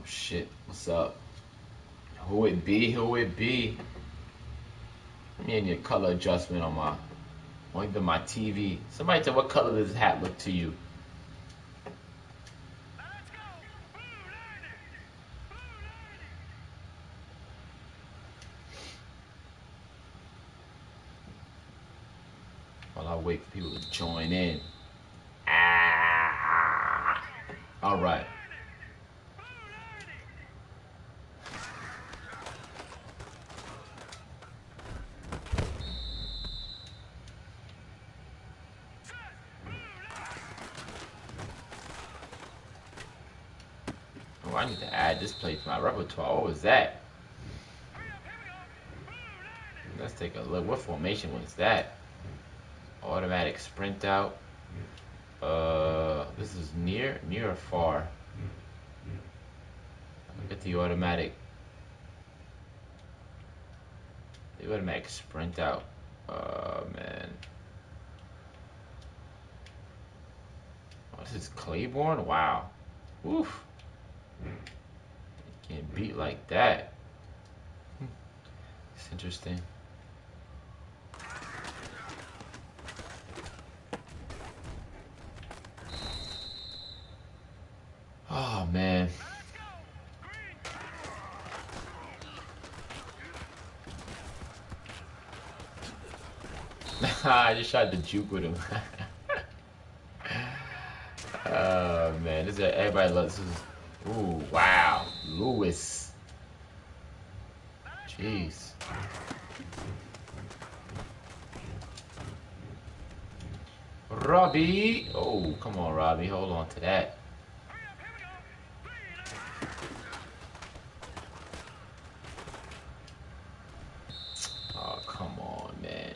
shit. What's up? Who it be? Who it be? Let me in your color adjustment on my, or even my TV. Somebody tell what color does this hat look to you? While I wait for people to join in. Ah! All right. Oh, I need to add this play to my repertoire. What was that? Let's take a look. What formation was that? Automatic sprint out. This is near or far? Look at the automatic. The automatic sprint out. Man. Oh, this is Claiborne? Wow. Oof. You can't beat like that. It's interesting. Oh, man. I just tried to juke with him. Oh, man. This is, everybody loves this. Ooh, wow. Lewis. Jeez. Robbie. Oh, come on, Robbie. Hold on to that. Oh, come on, man.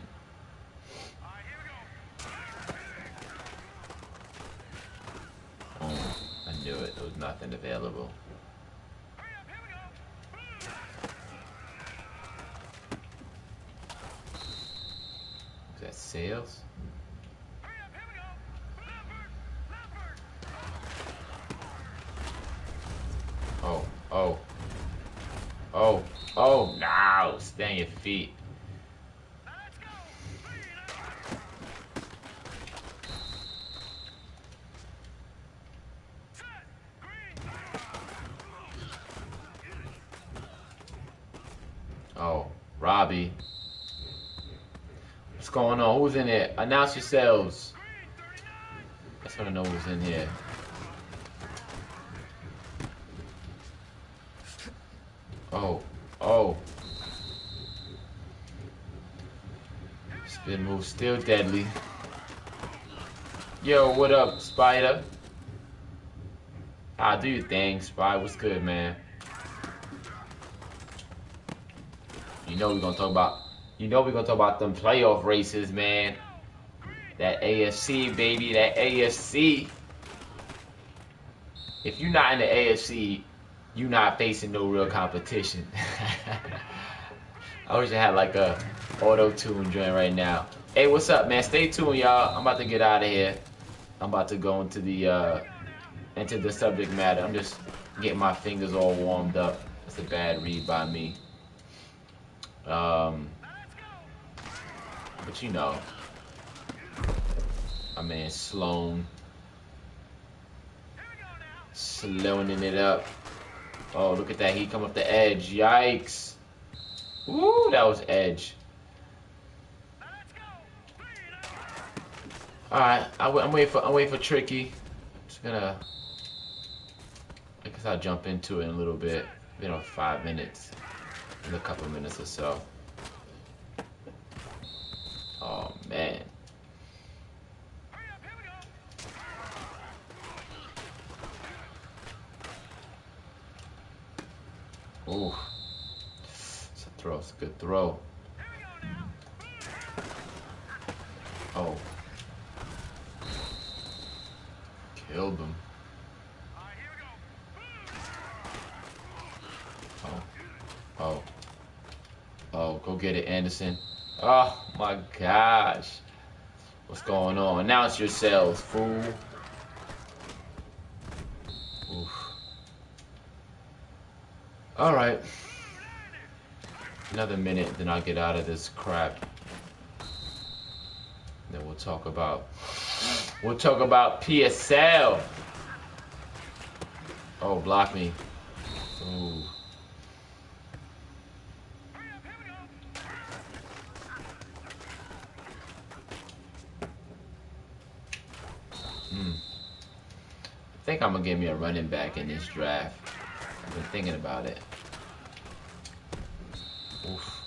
Oh, I knew it. There was nothing available. Is that sales? Oh, oh. Oh, oh, no. Stay on your feet. Oh, Robbie. What's going on? Who's in here? Announce yourselves. I just want to know who's in here. Oh, oh. Spin move still deadly. Yo, what up, Spider? Ah, do your thing, Spider. What's good, man? You know we're gonna talk about them playoff races, man. That AFC, baby, that AFC. If you're not in the AFC, you're not facing no real competition. I wish I had like a auto-tune joint right now. Hey, what's up, man? Stay tuned, y'all. I'm about to get out of here. I'm about to go into the subject matter. I'm just getting my fingers all warmed up. That's a bad read by me. But you know, my man Sloan slowing it up. Oh, look at that. He come up the edge. Yikes. Ooh, that was edge. Alright, I'm waiting for Tricky. Just gonna, I guess I'll jump into it in a little bit. 5 minutes. In a couple minutes or so. Oh, man. Ooh. It's a throw. It's a good throw. Oh. Killed him. Oh. Oh. Oh, go get it, Anderson. Oh, my gosh. What's going on? Announce yourselves, fool. Oof. All right. Another minute, then I'll get out of this crap. Then we'll talk about PSL. Oh, block me. Ooh. I think I'm gonna give me a running back in this draft. I've been thinking about it. Oof.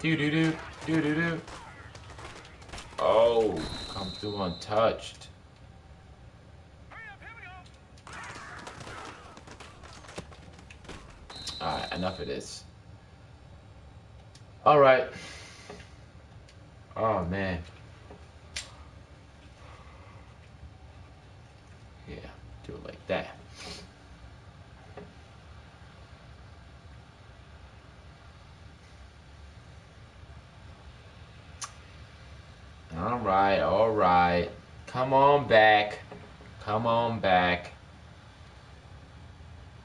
Do. Oh, come through untouched. Alright, enough of this. Alright. Oh, man. Yeah, do it like that. Alright. Come on back.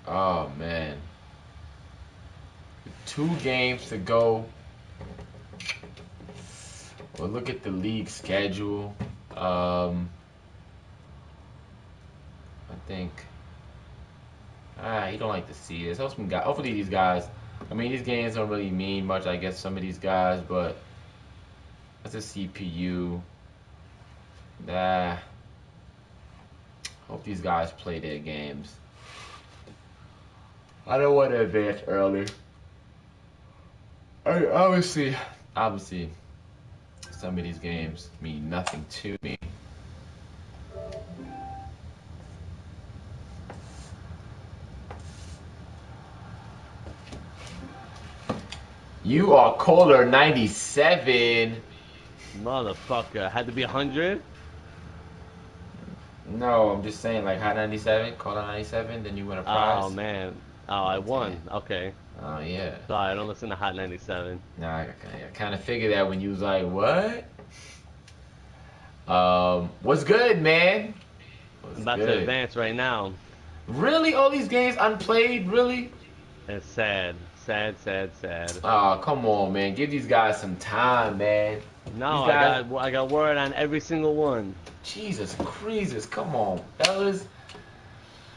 Oh, man. 2 games to go. Well, look at the league schedule. I think. You don't like to see this. Hopefully these guys. I mean, these games don't really mean much, I guess, some of these guys, but that's a CPU. Hope these guys play their games. I don't want to advance early. Obviously, some of these games mean nothing to me. You are Kohler 97. Motherfucker, had to be 100? No, I'm just saying, like, hot 97, Kohler 97, then you win a prize. Oh, man. Oh, I won. Okay. Oh, yeah. Sorry, I don't listen to Hot 97. Nah, I kind of figured that when you was like, what? What's good, man? I'm about to advance right now. Really? All these games unplayed? Really? It's sad. Sad. Oh, come on, man. Give these guys some time, man. No, I got word on every single one. Jesus Christ, come on, fellas.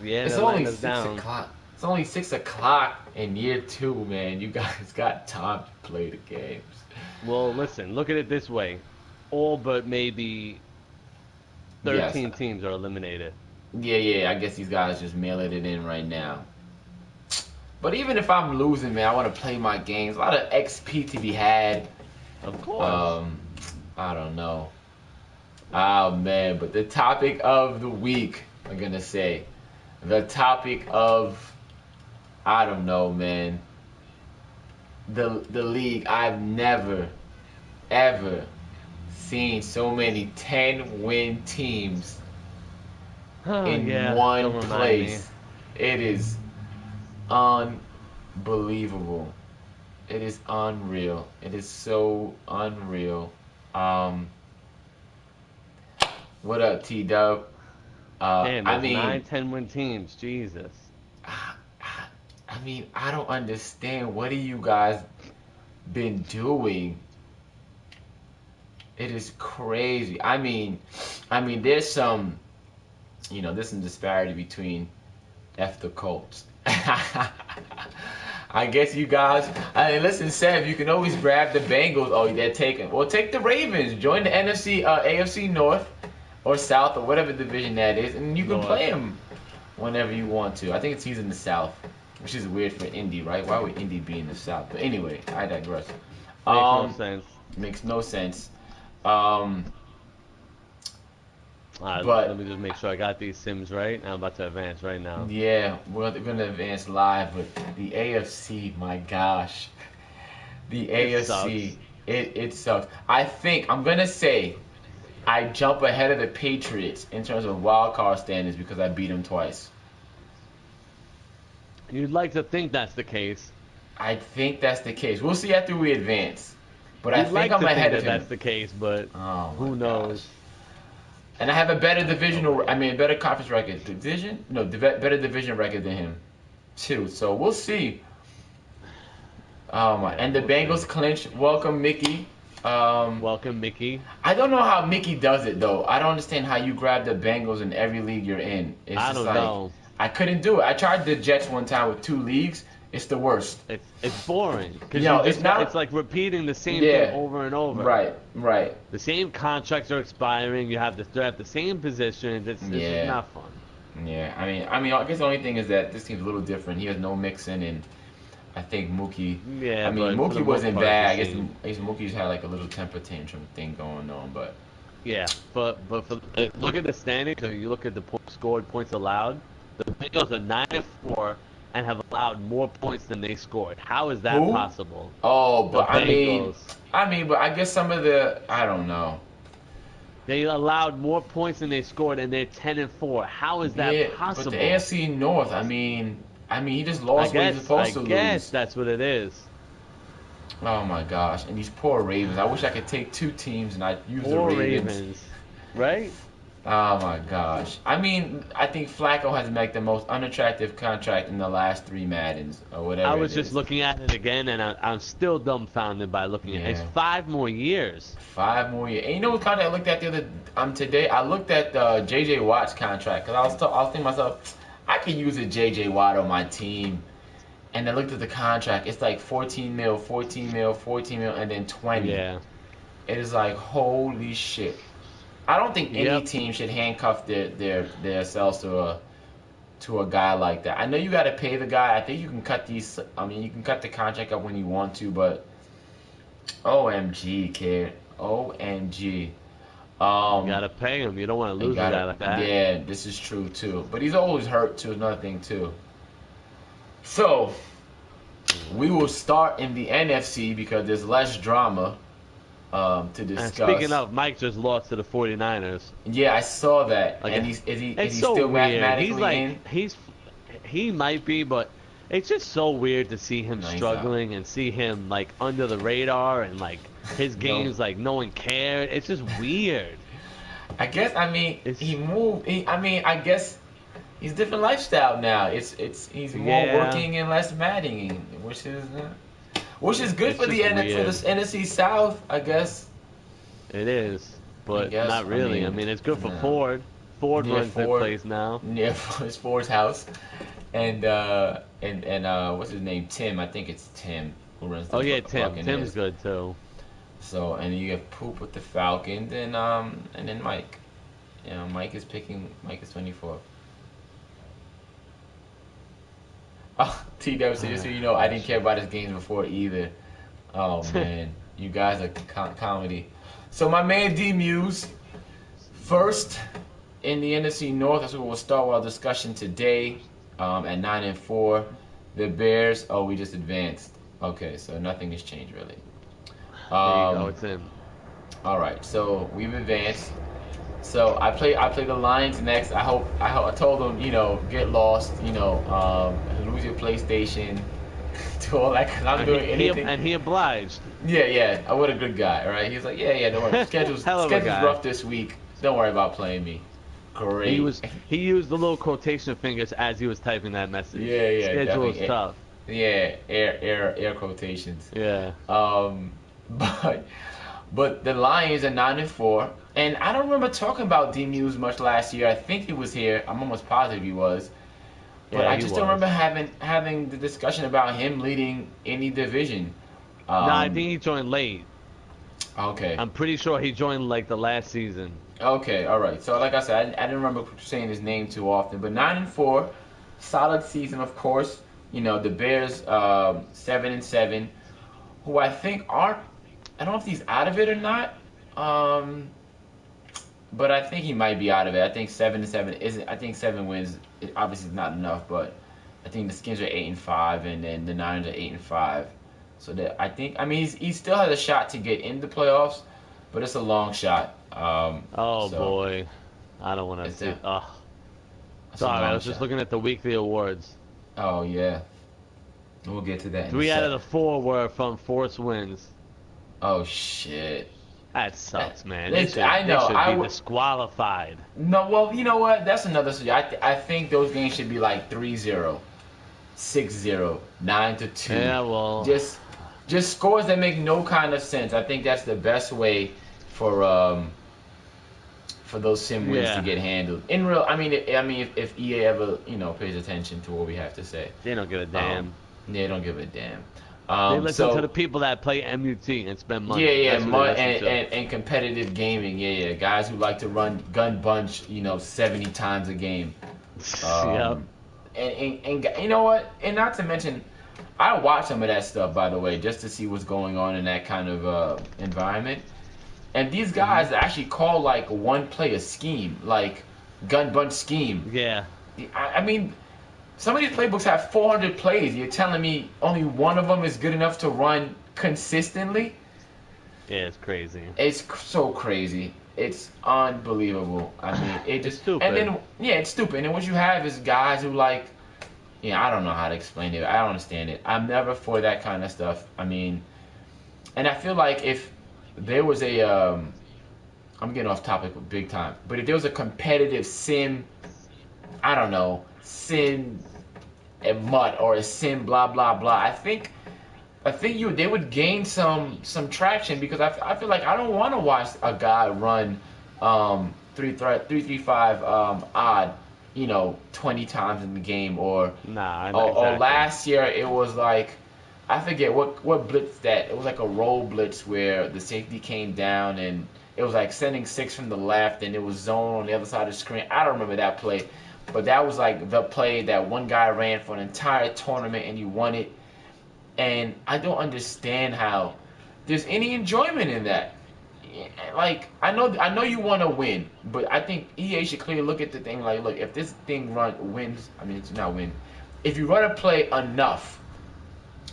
Yeah, it's only 6 o'clock. It's only 6 o'clock in year 2, man. You guys got time to play the games. Well, listen, look at it this way. All but maybe 13 teams are eliminated. Yeah, I guess these guys just mailing it in right now. But even if I'm losing, man, I want to play my games. A lot of XP to be had. Of course. I don't know. Oh, man. But the topic of the week, I'm going to say. The topic of, I don't know, man. The league. I've never, ever seen so many 10-win teams in one place. It is unbelievable. It is unreal. It is so unreal. What up, T-Dub? Damn, I mean, 9, 10-win teams. Jesus. I mean, I don't understand. What have you guys been doing? It is crazy. I mean, there's some, there's some disparity between the Colts. I guess you guys. Listen, Sev, you can always grab the Bengals. Oh, they're taking. Well, take the Ravens. Join the AFC North or South or whatever division that is, and you can play them whenever you want to. I think he's in the South, which is weird for Indy, right? Why would Indy be in the South? But anyway, I digress. Makes no sense. Makes no sense. But let me just make sure I got these sims right. I'm about to advance right now. Yeah, we're going to advance live, but the AFC, my gosh. The AFC, it sucks. I think, I'm going to say, I jump ahead of the Patriots in terms of wild card standings because I beat them twice. You'd like to think that's the case. I think that's the case. We'll see after we advance. But I think I'm ahead of him. That's the case, but who knows? And I have a better divisional. I mean, a better conference record. Division? No, better division record than him, too. So we'll see. Yeah, And the we'll Bengals see. clinch. Welcome, Mickey. Welcome, Mickey. I don't know how Mickey does it though. I don't understand how you grab the Bengals in every league you're in. It's I just don't like know. I couldn't do it. I tried the Jets one time with 2 leagues. It's the worst. It's boring because you No, it's just got, it's not. like repeating the same thing Yeah, over and over. right, right. The same contracts are expiring. You have they're at the same positions. It's just Yeah, not fun. yeah. I guess the only thing is that this team's a little different. He has no mixing, and I think Mookie. I Yeah, mean, but for the Mookie most wasn't part, it's bad. the I same. guess Mookie's had like a little temper tantrum thing going on, but Yeah, but for, look at the standings. Or you look at the points scored, points allowed. The Bengals are 9-4 and have allowed more points than they scored. How is that who? possible? Oh, The but Bengals. but I guess some of the I don't know. They allowed more points than they scored, and they're 10-4. How is that Yeah, but the possible? AFC North. He just lost what he's I supposed to guess lose. that's what it is. Oh my gosh, and these poor Ravens. I wish I could take two teams and I'd use the Poor Ravens. Ravens, right? Oh my gosh. I think Flacco has made the most unattractive contract in the last 3 Maddens or I whatever it was just is. looking at it again, and I'm still dumbfounded by looking at it. It's Yeah. 5 more years. 5 more years. And you know what contract I looked at the other today? I looked at JJ Watt's contract because I was thinking to myself, I could use a JJ Watt on my team. And I looked at the contract. It's like 14 mil, 14 mil, 14 mil, and then 20. Yeah. It is like holy shit. I don't think any Yep. team should handcuff their selves to a guy like that. I know you got to pay the guy. I think you can cut these. I mean, you can cut the contract up when you want to, but OMG, kid, OMG. You gotta pay him. You don't want to You lose a guy gotta, like that. yeah, this is true too. But he's always hurt too. Another thing too. So we will start in the NFC because there's less drama to And discuss. speaking of, Mike just lost to the 49ers. Yeah, I saw that. Like, And is he it's so still weird. He's mathematically in? like, he might be, but it's just so weird to see him No, he's struggling and see him like under the radar and like his No. games like no one cared. It's just weird. I guess It's he moved. I guess he's different lifestyle now. He's more Yeah. working and less matting, which is good It's for the just weird. NFC South, I guess. It is, but guess, not really. I mean, it's good for no. Ford. Ford Yeah, runs that Ford. place now. Yeah, it's Ford's house, and what's his name? Tim. I think it's Tim who runs the Oh yeah, Tim. Buccaneers. Tim's good too. So and you have Poop with the Falcons, and then Mike. You know, Mike is 24th. Oh, TW, so just so you know, I didn't care about his games before either. Oh man, you guys are comedy. So my man D Muse, first in the NFC North. That's where we'll start our discussion today. At 9-4, the Bears. Oh, we just advanced. Okay, so nothing has changed really. There you go. It's him. All right, so we've advanced. So I play the Lions next. I told them, get lost, lose your PlayStation, do all that because I'm doing anything. And he obliged. Yeah. What a good guy, right? He's like, yeah, don't worry. Schedule's Hell of a guy. rough this week. Don't worry about playing me. Great. He used the little quotation fingers as he was typing that message. Yeah, Schedule definitely. is tough. Yeah, air quotations. Yeah. But the Lions are 9-4, and I don't remember talking about D Muse much last year. I think he was here. I'm almost positive he was. But Yeah, I he just don't was. remember having the discussion about him leading any division. No, I think he joined late. Okay. I'm pretty sure he joined like the last season. Okay, all right. So like I said, I didn't remember saying his name too often. But 9-4, solid season, of course. The Bears 7-7, who I think aren't. I don't know if he's out of it or not. But I think he might be out of it. I think 7-7 isn't. I think 7 wins obviously is not enough. But I think the Skins are 8-5, and then the Niners are 8-5. So that he still has a shot to get in the playoffs, but it's a long shot. Boy, I don't want to see. Sorry, I was just looking at the weekly awards. Oh yeah, we'll get to that. 3 out of the 4 were from forced wins. Oh shit. That sucks, man. I They know. should be disqualified. No, well, you know what? That's another subject. I think those games should be like 3-0, 6-0, 9-2. Yeah, well, Just just scores that make no kind of sense. I think that's the best way for those sim wins to yeah. get handled. In real, I mean, if EA ever pays attention to what we have to say, They don't give a um, damn. they don't give a damn. They listen to the So people that play MUT and spend yeah, money. yeah, That's what they listen and, to. and competitive gaming, yeah, yeah, guys who like to run gun bunch, 70 times a game. Yep. Um, and you know what? And not to mention, I watch some of that stuff, by the way, just to see what's going on in that kind of environment. And these guys actually call like one play a scheme, like gun bunch scheme. Yeah. I mean, some of these playbooks have 400 plays. You're telling me only one of them is good enough to run consistently? Yeah, it's crazy. It's so crazy. It's unbelievable. I mean, it It's just stupid. and then yeah, it's stupid. And then what you have is guys who like, I don't know how to explain it. I don't understand it. I'm never for that kind of stuff. I mean, and I feel like if there was a I'm getting off topic big time, but if there was a competitive sim, I don't know, sim and MUT or a sim blah blah blah, I think they would gain some traction because I feel like I don't want to watch a guy run 335 odd 20 times in the game Nah, or exactly. last year it was like I forget what blitz that it was like a roll blitz where the safety came down and it was like sending six from the left and it was zone on the other side of the screen. I don't remember that play, but that was like the play that one guy ran for an entire tournament and he won it. And I don't understand how there's any enjoyment in that. Like I know you want to win, but I think EA should clearly look at the thing like, look, if this thing wins, I mean it's not win. If you run a play enough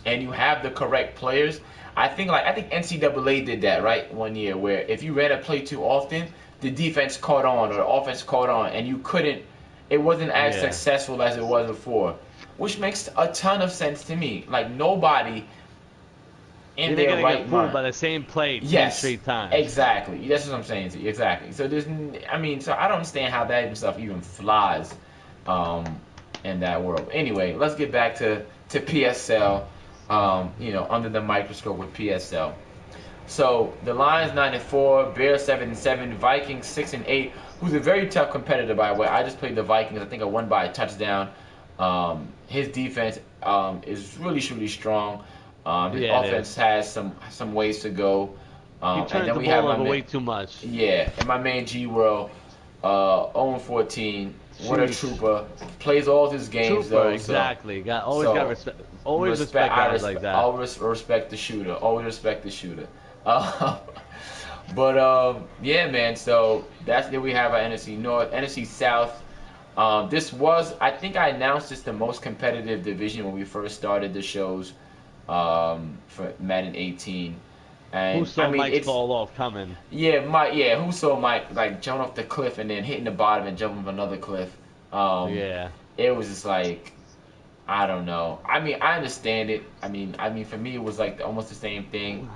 and you have the correct players, I think NCAA did that right one year where if you ran a play too often, the defense caught on or the offense caught on, and you couldn't. It wasn't as Yeah. successful as it was before, which makes a ton of sense to me. Like nobody in You're their gonna right get fooled mind. by the same play 10 Yes, straight times. exactly. That's what I'm saying to you. Exactly. So so I don't understand how that stuff even flies, um, in that world. Anyway, let's get back to PSL. Under the microscope with PSL. So the Lions 9-4, Bears 7-7, Vikings 6-8. Who's a very tough competitor, by the way. I just played the Vikings. I think I won by a touchdown. His defense is really, really strong. His Yeah, it offense is. has some ways to go. He And turns then the we have ball my over man, way too much. yeah, and my man G World, 0-14. What a Sheesh. trooper! Plays all his games Trooper, though. exactly. Always so got respect. Always respect guys like that. Always respect the shooter. Always respect the shooter. Uh, but yeah, man. So that's what we have our NFC North, NFC South. I think I announced this the most competitive division when we first started the shows for Madden 18. And Who saw Mike's it's fall off coming? yeah, Mike. Yeah, who saw Mike like jumping off the cliff and then hitting the bottom and jumping off another cliff? Yeah. It was just like I don't know. I mean, I understand it. I mean, for me, it was like almost the same thing.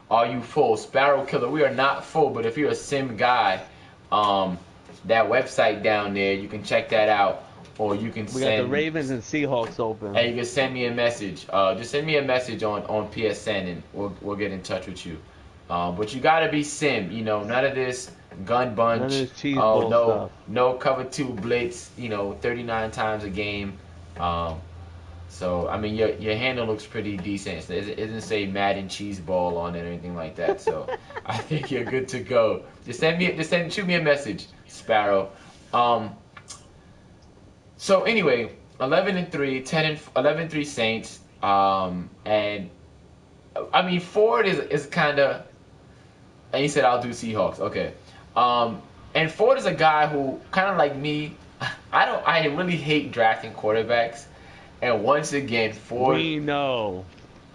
Are you full? Sparrow Killer. We are not full, but if you're a sim guy, that website down there, you can check that out, or you can We got the Ravens and Seahawks open. and you can send me a message. Just send me a message on PSN, and we'll get in touch with you. But you gotta be sim. None of this gun bunch. None of this cheese Oh ball no, stuff. no cover two blitz. 39 times a game. So I mean, your handle looks pretty decent. It doesn't say Madden cheese ball on it or anything like that. So I think you're good to go. Shoot me a message, Sparrow. So anyway, 11-3, 11-3 Saints. And I mean Ford is kind of. And he said I'll do Seahawks. Okay. And Ford is a guy who kind of like me. I really hate drafting quarterbacks. And once again, Ford. We know.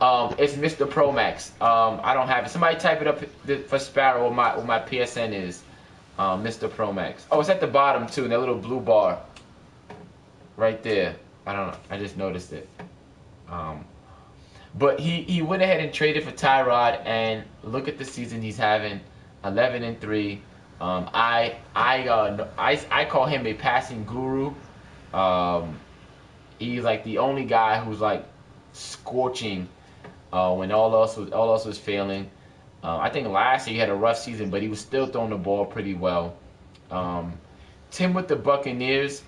It's MrPromax. I don't have it. Somebody type it up for Sparrow. What my PSN is. MrPromax. Oh, it's at the bottom too, in that little blue bar. Right there. I don't know. I just noticed it. But he went ahead and traded for Tyrod, and look at the season he's having, 11-3. I call him a passing guru. Um, he's like the only guy who's like scorching when all else was failing. I think last year he had a rough season, but he was still throwing the ball pretty well. Um, Tim with the Buccaneers,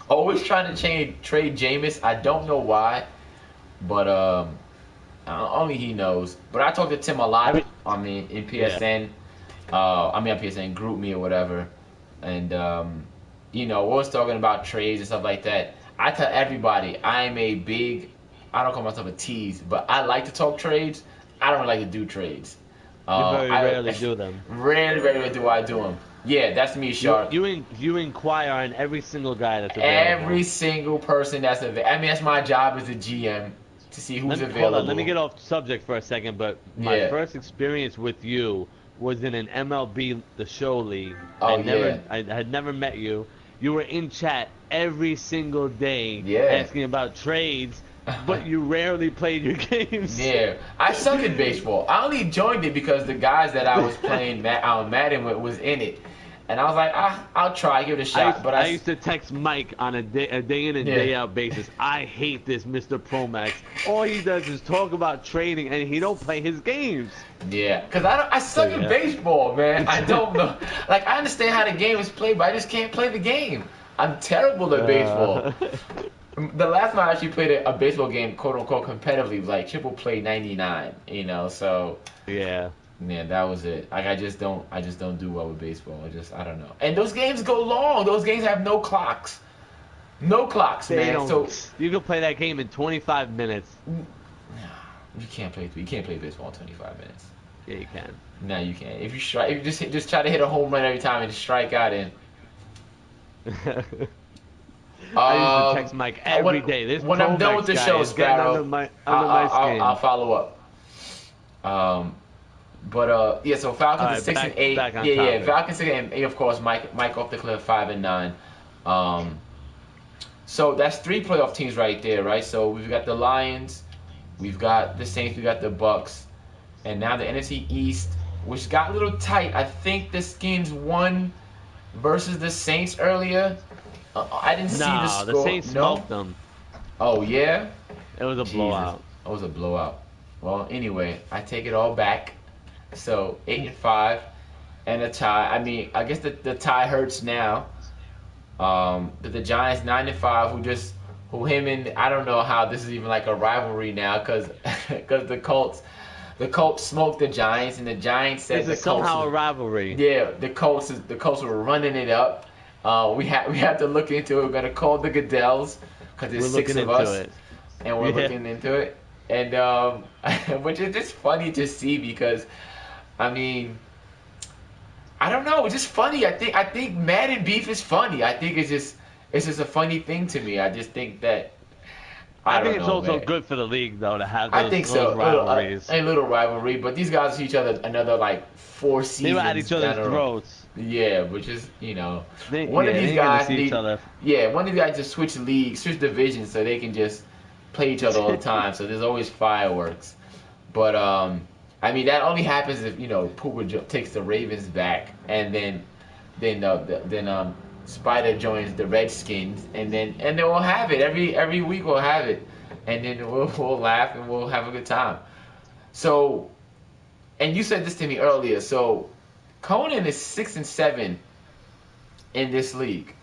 always trying to trade Jameis. I don't know why, but only he knows. But I talk to Tim a I lot. mean, I mean, in yeah. PSN. On PSN, Group Me or whatever, and we're always talking about trades and stuff like that. I tell everybody I'm a big. I don't call myself a tease, but I like to talk trades. I don't like to do trades. You very I rarely do them. rarely do I do them. Yeah, that's me, Shark. You inquire on every single guy that's Every available. single person that's available. I mean, that's my job as a GM to see who's Hold on, let me available. get off subject for a second. But my Yeah. first experience with you was in an MLB The Show league. Oh yeah. I had never met you. You were in chat every single day Yeah. asking about trades, but you rarely played your games. Yeah, I suck at baseball. I only joined it because the guys that I was playing Madden with was in it, and I was like, I'll try, give it a shot. But I used to text Mike on a day in and yeah, day out basis. I hate this MrPromax. All he does is talk about trading, and he don't play his games. yeah, because I So suck at yeah. baseball, man. I don't know. Like I understand how the game is played, but I just can't play the game. I'm terrible at baseball. Uh, The last time I actually played a baseball game, quote unquote, competitively was like triple play 99. So yeah. yeah, that was it. Like I just don't do well with baseball. I don't know. And those games go long. Those games have no clocks. No clocks, They man. So don't. You can play that game in 25 minutes. you can't play baseball in 25 minutes. Yeah, you can. No, you can't. If you strike, if you just try to hit a home run every time and just strike out in. I used to text Mike every day. This When I'm done Promax with the guy show, is getting Sparrow, under my skin. I'll follow up. Yeah. So Falcons All are right, 6-8. back on Yeah. topic. Falcons 6-8. Of course, Mike off the cliff 5-9. Um, so that's three playoff teams right there, right? So we've got the Lions, we've got the Saints, we got the Bucks, and now the NFC East, which got a little tight. I think the Skins won versus the Saints earlier. I didn't see the Nah, score. the Saints No. smoked them. Oh yeah. It was a Jesus. blowout. It was a blowout. Well, anyway, I take it all back. So 8-5 and a tie. I mean, I guess the tie hurts now. But the Giants 9-5, who him and I don't know how this is even like a rivalry now, because the Colts smoked the Giants, and the Giants said This the is Colts. somehow a rivalry. Yeah, the Colts were running it up. We have to look into it. We're gonna call the Goodell's because We're there's six looking of into us, it. and we're Yeah. looking into it. And which is just funny to see because, I mean, I don't know. It's just funny. I think Madden beef is funny. I think it's just a funny thing to me. I just think that I I don't think it's know, also man. good for the league, though, to have I think so. those rivalries. A little rivalry, but these guys see each other another like 4 They were at seasons each other's down the road. throats. Yeah, which is They, one yeah, of they these ain't gonna guys see each need other. one of these guys just switch leagues, switch divisions, so they can just play each other all the time. So there's always fireworks. But I mean that only happens if takes the Ravens back, and then Spider joins the Redskins, and then we'll have it every week. We'll have it, and then we'll laugh and we'll have a good time. So, and you said this to me earlier. So, Conan is 6-7 in this league.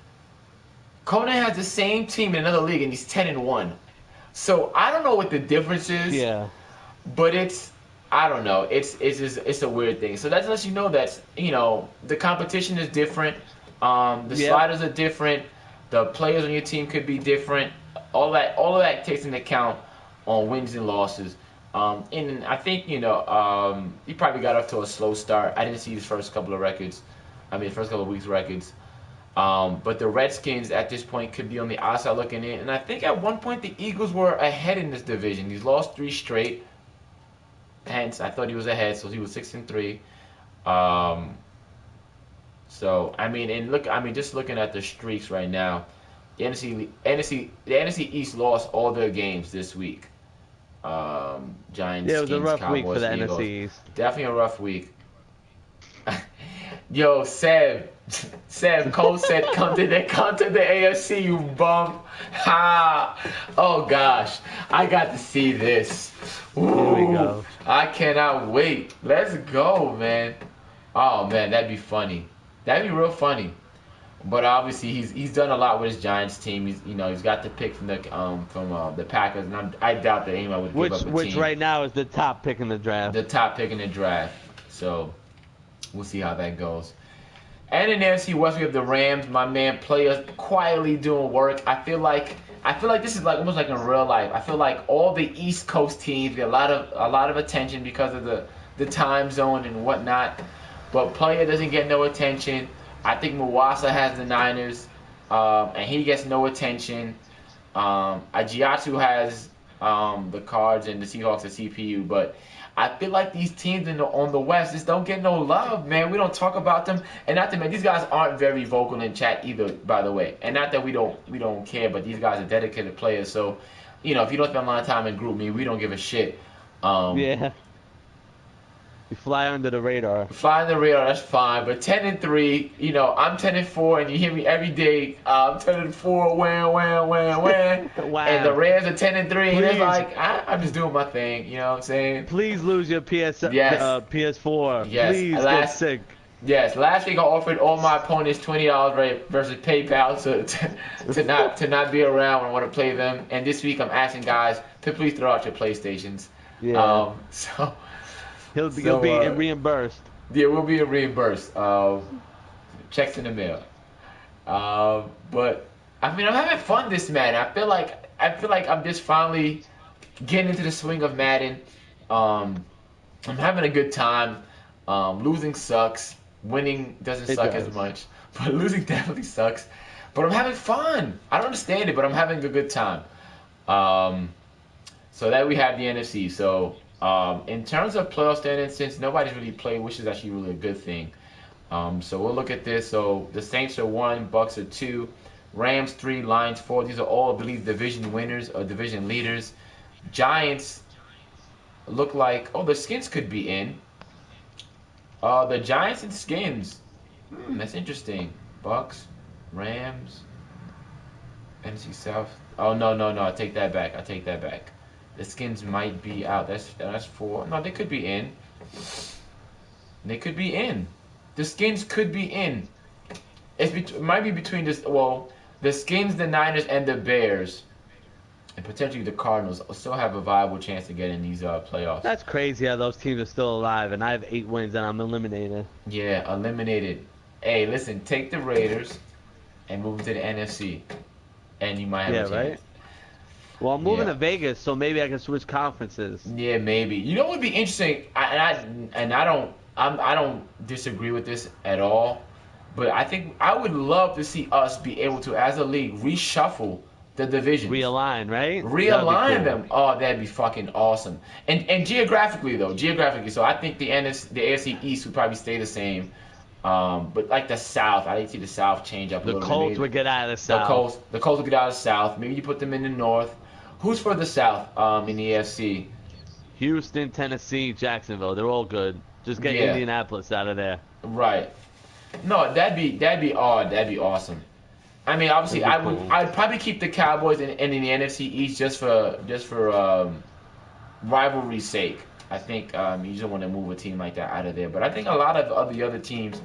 Conan has the same team in another league, and he's 10-1. So I don't know what the difference is. Yeah. But I don't know. It's a weird thing. So that lets you know that the competition is different. The Yeah. sliders are different. The players on your team could be different. All of that takes into account on wins and losses. And I think he probably got off to a slow start. I didn't see his first couple of records. I mean, first couple of weeks records. But the Redskins at this point could be on the outside looking in. And I think at one point the Eagles were ahead in this division. He's lost 3 straight. Hence, I thought he was ahead, so he was 6-3. So I mean, just looking at the streaks right now, the NFC East lost all their games this week. Giants, Yeah, it was a Skins, rough week for Cowboys, the Eagles. NFC East. Definitely a rough week. Yo, Seb, Cole said, come to the AFC, you bum. Ha! Oh gosh, I got to see this. Here we Ooh, go. I cannot wait. Let's go, man. Oh man, that'd be funny. That'd be real funny. But obviously, he's done a lot with his Giants team. He's got the pick from the Packers, and I doubt that anyone would give up a Which team, right now is the top pick in the draft. the top pick in the draft. So we'll see how that goes. And in NFC West, we have the Rams. My man, players quietly doing work. I feel like this is like almost like in real life. I feel like all the East Coast teams get a lot of attention because of the time zone and whatnot. But player doesn't get no attention. I think Muwasa has the Niners, and he gets no attention. Ajiatu has the Cards and the Seahawks at CPU, but I feel like these teams on the West just don't get no love, man. We don't talk about them, and not to mention these guys aren't very vocal in chat either, by the way. And not that we don't care, but these guys are dedicated players. So, if you don't spend a lot of time in group me, we don't give a shit. Yeah. You fly under the radar. Flying the radar, that's fine. But 10-3, I'm 10-4, and you hear me every day. I'm 10-4, wham, wham, wham, wham. Wow. And the Rams are 10-3, and it's Please. like I'm just doing my thing. You know what I'm saying? Please lose your Yes. PS4. Yes. Please get Last- sick. Yes. Last week I offered all my opponents $20 versus PayPal to not be around when I want to play them. And this week I'm asking guys to please throw out your PlayStations. Yeah. So. He'll be reimbursed. Yeah, we'll be reimbursed. Checks in the mail. But I mean, I'm having fun this Madden. I feel like I'm just finally getting into the swing of Madden. I'm having a good time. Losing sucks. Winning doesn't suck as much. But losing definitely sucks. But I'm having fun. I don't understand it, but I'm having a good time. So that we have the NFC. So. In terms of playoff standings, since nobody's really played, which is actually really a good thing. So we'll look at this. So the Saints are 1, Bucks are 2, Rams 3, Lions 4. These are all, I believe, division winners or division leaders. Giants look like, the Skins could be in. The Giants and Skins. That's interesting. Bucks, Rams, NFC South. Oh, no. I take that back. The Skins might be out. That's 4. No, they could be in. The Skins could be in. It might be between this. Well, the Skins, the Niners, and the Bears, and potentially the Cardinals will still have a viable chance to get in these playoffs. That's crazy how those teams are still alive, and I have 8 wins and I'm eliminated. Yeah, eliminated. Hey, listen, take the Raiders and move to the NFC, and you might have a chance. Right? Well, I'm moving to Vegas, so maybe I can switch conferences. Yeah, maybe. You know what would be interesting? I don't disagree with this at all, but I think I would love to see us be able to, as a league, reshuffle the divisions. Realign, right? Realign them. Oh, that'd be fucking awesome. And geographically, so I think the AFC East would probably stay the same. But like the South, I didn't see the South change up a The little Colts bit. would get out of the South. The Colts would get out of the South. Maybe you put them in the North. Who's for the South in the AFC? Houston, Tennessee, Jacksonville. They're all good. Just get Indianapolis out of there. Right. No, that'd be awesome. I mean, obviously, I'd probably keep the Cowboys in the NFC East just for rivalry's sake. I think you just want to move a team like that out of there. But I think a lot of the other teams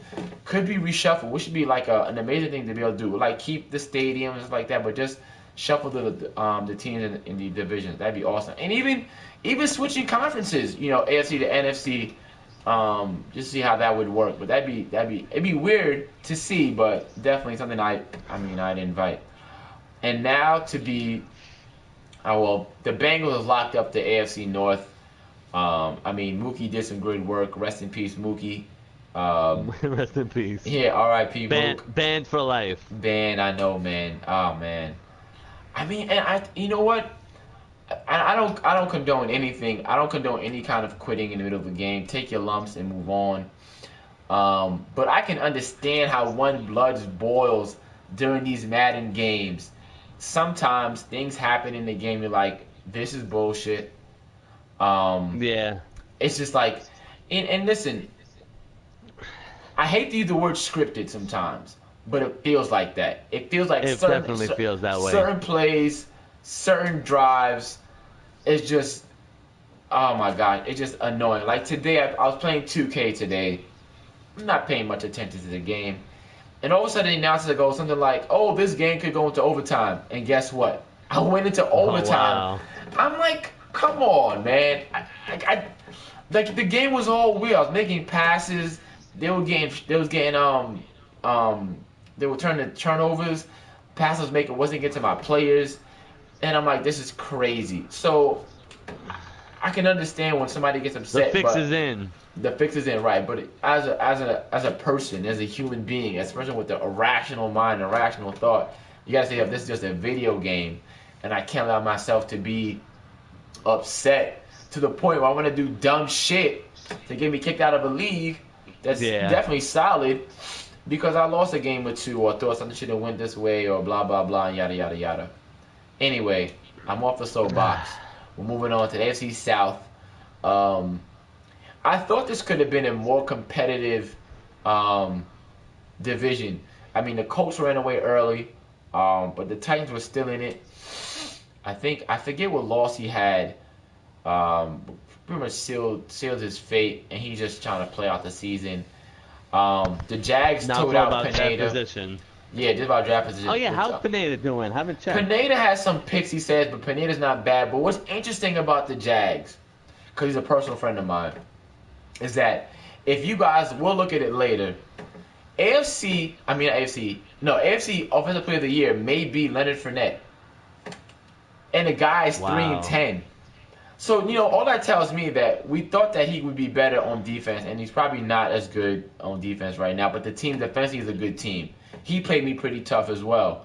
could be reshuffled, which would be like an amazing thing to be able to do. Like keep the stadium and stuff like that, but just shuffle the teams in the divisions. That'd be awesome. And even switching conferences, AFC to NFC, just see how that would work. But it'd be weird to see, but definitely something I'd invite. And now the Bengals have locked up the AFC North. Mookie did some great work. Rest in peace, Mookie. Rest in peace. Yeah, R.I.P. Mook. Banned for life. Banned, I know, man. Oh man. You know what? I don't condone anything. I don't condone any kind of quitting in the middle of the game. Take your lumps and move on. But I can understand how one blood boils during these Madden games. Sometimes things happen in the game. You're like, this is bullshit. Yeah. It's just like, and listen, I hate to use the word scripted sometimes, but it feels like that. It feels like It definitely feels that way. certain plays, certain drives. It's just, oh my god, it's just annoying. Like today, I was playing 2K today. I'm not paying much attention to the game, and all of a sudden the announcer goes something like, "Oh, this game could go into overtime," and guess what? I went into Oh overtime. wow. I'm like, come on, man. Like the game was all weird. I was making passes. Um, they were turning turnovers. Passes making wasn't getting to my players, and I'm like, this is crazy. So I can understand when somebody gets The upset, fix but is in. the fix isn't right. But as a person, as a human being, as a person with a irrational mind, irrational thought, you gotta say, if this is just a video game, and I can't allow myself to be upset to the point where I want to do dumb shit to get me kicked out of a league that's Yeah. definitely solid because I lost a game or two or thought something should have went this way or blah blah blah and yada yada yada. Anyway, I'm off the soapbox. We're moving on to the AFC South. Um, I thought this could have been a more competitive um, division. I mean, the Colts ran away early, but the Titans were still in it. I forget what loss he had. Pretty much sealed his fate, and he's just trying to play out the season. The Jags Now it's took all out about draft Pineda. position. Yeah, just about draft Oh position. yeah, how's Pineda doing? Haven't checked. Pineda has some picks, he says, but Pineda's not bad. But what's interesting about the Jags, because he's a personal friend of mine, is that if you guys, we'll look at it later. AFC Offensive Player of the Year may be Leonard Fournette, and the guy's 3-10. Wow. So, all that tells me that we thought that he would be better on defense, and he's probably not as good on defense right now, but the team defensively is a good team. He played me pretty tough as well.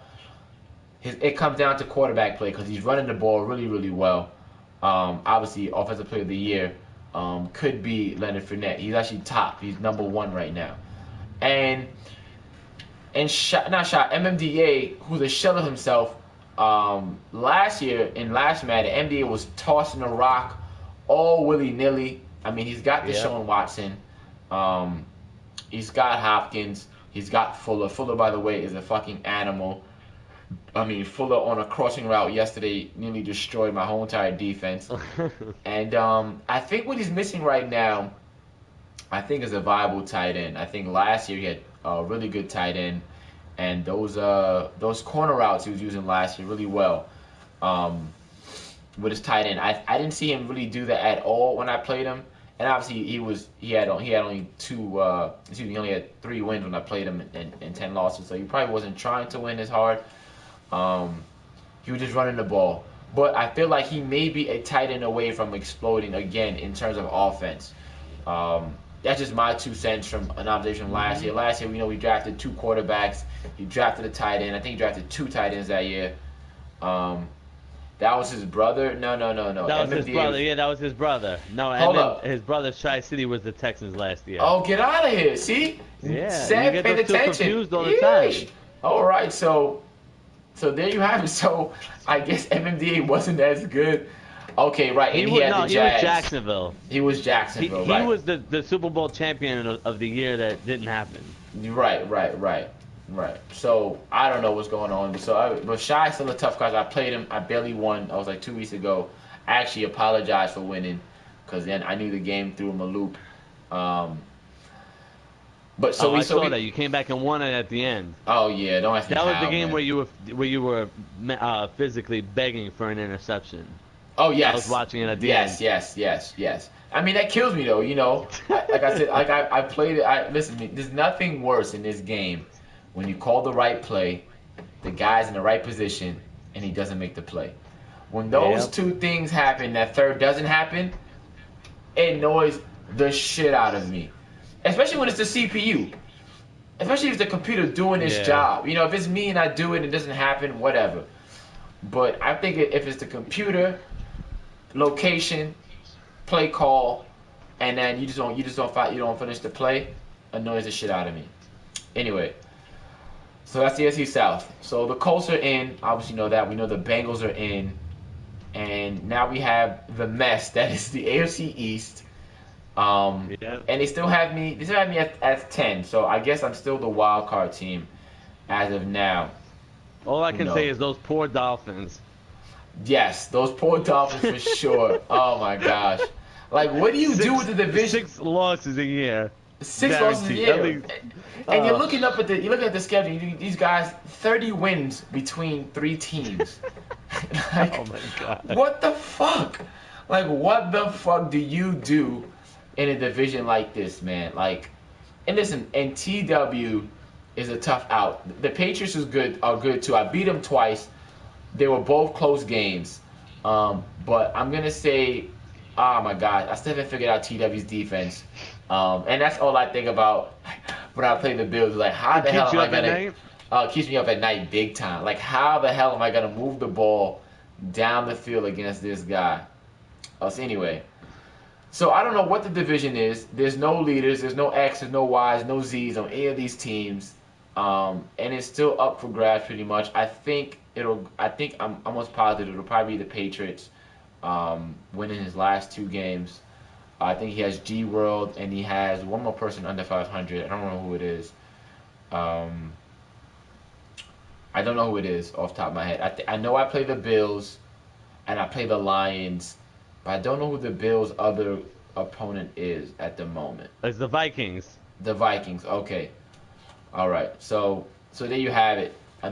It comes down to quarterback play because he's running the ball really, really well. Obviously, Offensive Player of the Year could be Leonard Fournette. He's actually top. He's number one right now. And MMDA, who's a shell of himself, last year in last Madden, MDA was tossing a rock all willy-nilly. I mean, he's got Deshaun Watson. He's got Hopkins. He's got Fuller. Fuller, by the way, is a fucking animal. I mean, Fuller on a crossing route yesterday nearly destroyed my whole entire defense. And I think what he's missing right now, I think, is a viable tight end. I think last year he had a really good tight end. And those corner routes he was using last year really well with his tight end. I didn't see him really do that at all when I played him. And obviously he had only he only had 3 wins when I played him and 10 losses. So he probably wasn't trying to win as hard. He was just running the ball. But I feel like he may be a tight end away from exploding again in terms of offense. That's just my 2 cents from an observation last year. Last year, we drafted 2 quarterbacks. He drafted a tight end. I think he drafted 2 tight ends that year. That was his brother? No. That was his brother. Yeah, that was his brother. No, Hold and up. his brother Tri-City was the Texans last year. Oh, get out of here. See? Yeah, Sam you get paid those two attention. confused all the time. Yeesh. All right, so there you have it. So I guess MMDA wasn't as good. Okay, right. And he had the Jags. He was Jacksonville. He was Jacksonville, He right. was the Super Bowl champion of the year that didn't happen. Right. So I don't know what's going on. But Shy's still a tough guy. I played him. I barely won. I was like 2 weeks ago. I actually apologized for winning because then I knew the game threw him a loop. But so I saw that you came back and won it at the end. Oh yeah, don't ask me That was how, the game man. where you were physically begging for an interception. Oh yes. I was watching it at the end. Yes. I mean that kills me though. Like I said, I played it. Listen to me. There's nothing worse in this game when you call the right play, the guy's in the right position, and he doesn't make the play. When those 2 things happen, that third doesn't happen, it annoys the shit out of me. Especially when it's the CPU. Especially if it's the computer doing its job. If it's me and I do it and it doesn't happen, whatever. But I think if it's the computer, location, play call, and then you don't finish the play, annoys the shit out of me. Anyway, so that's the SC South. So the Colts are in. Obviously, know that. We know the Bengals are in. and now we have the mess that is the AFC East. Yeah. And they still have me. They still have me at 10. So I guess I'm still the wild card team as of now. All I Who can say knows? is those poor Dolphins. Yes, those poor Dolphins for sure. Oh my gosh. Like, what do you do with Six the division? six losses a year, 6 losses a guaranteed. At year, least. and you're Uh, looking up at the you're looking at the schedule. These guys, 30 wins between three teams. oh Like, my god. what the fuck? Like, what the fuck do you do in a division like this, man? Like, and listen, and TW is a tough out. The Patriots are good too. I beat them twice. They were both close games. But I'm gonna say, oh my god, I still haven't figured out TW's defense. And that's all I think about when I play the Bills. Like, how It the hell keeps am you I up at gonna? night. Keeps me up at night big time. Like, how the hell am I gonna move the ball down the field against this guy? So anyway, so I don't know what the division is. There's no leaders. There's no X's, no Y's, no Z's on any of these teams. And it's still up for grabs pretty much. I think I'm almost positive it'll probably be the Patriots winning his last two games. I think he has G World and he has one more person under 500. I don't know who it is. Um, I don't know who it is off the top of my head. I know I play the Bills and I play the Lions, but I don't know who the Bills' other opponent is at the moment. It's the Vikings. The Vikings. Okay. All right. So there you have it. It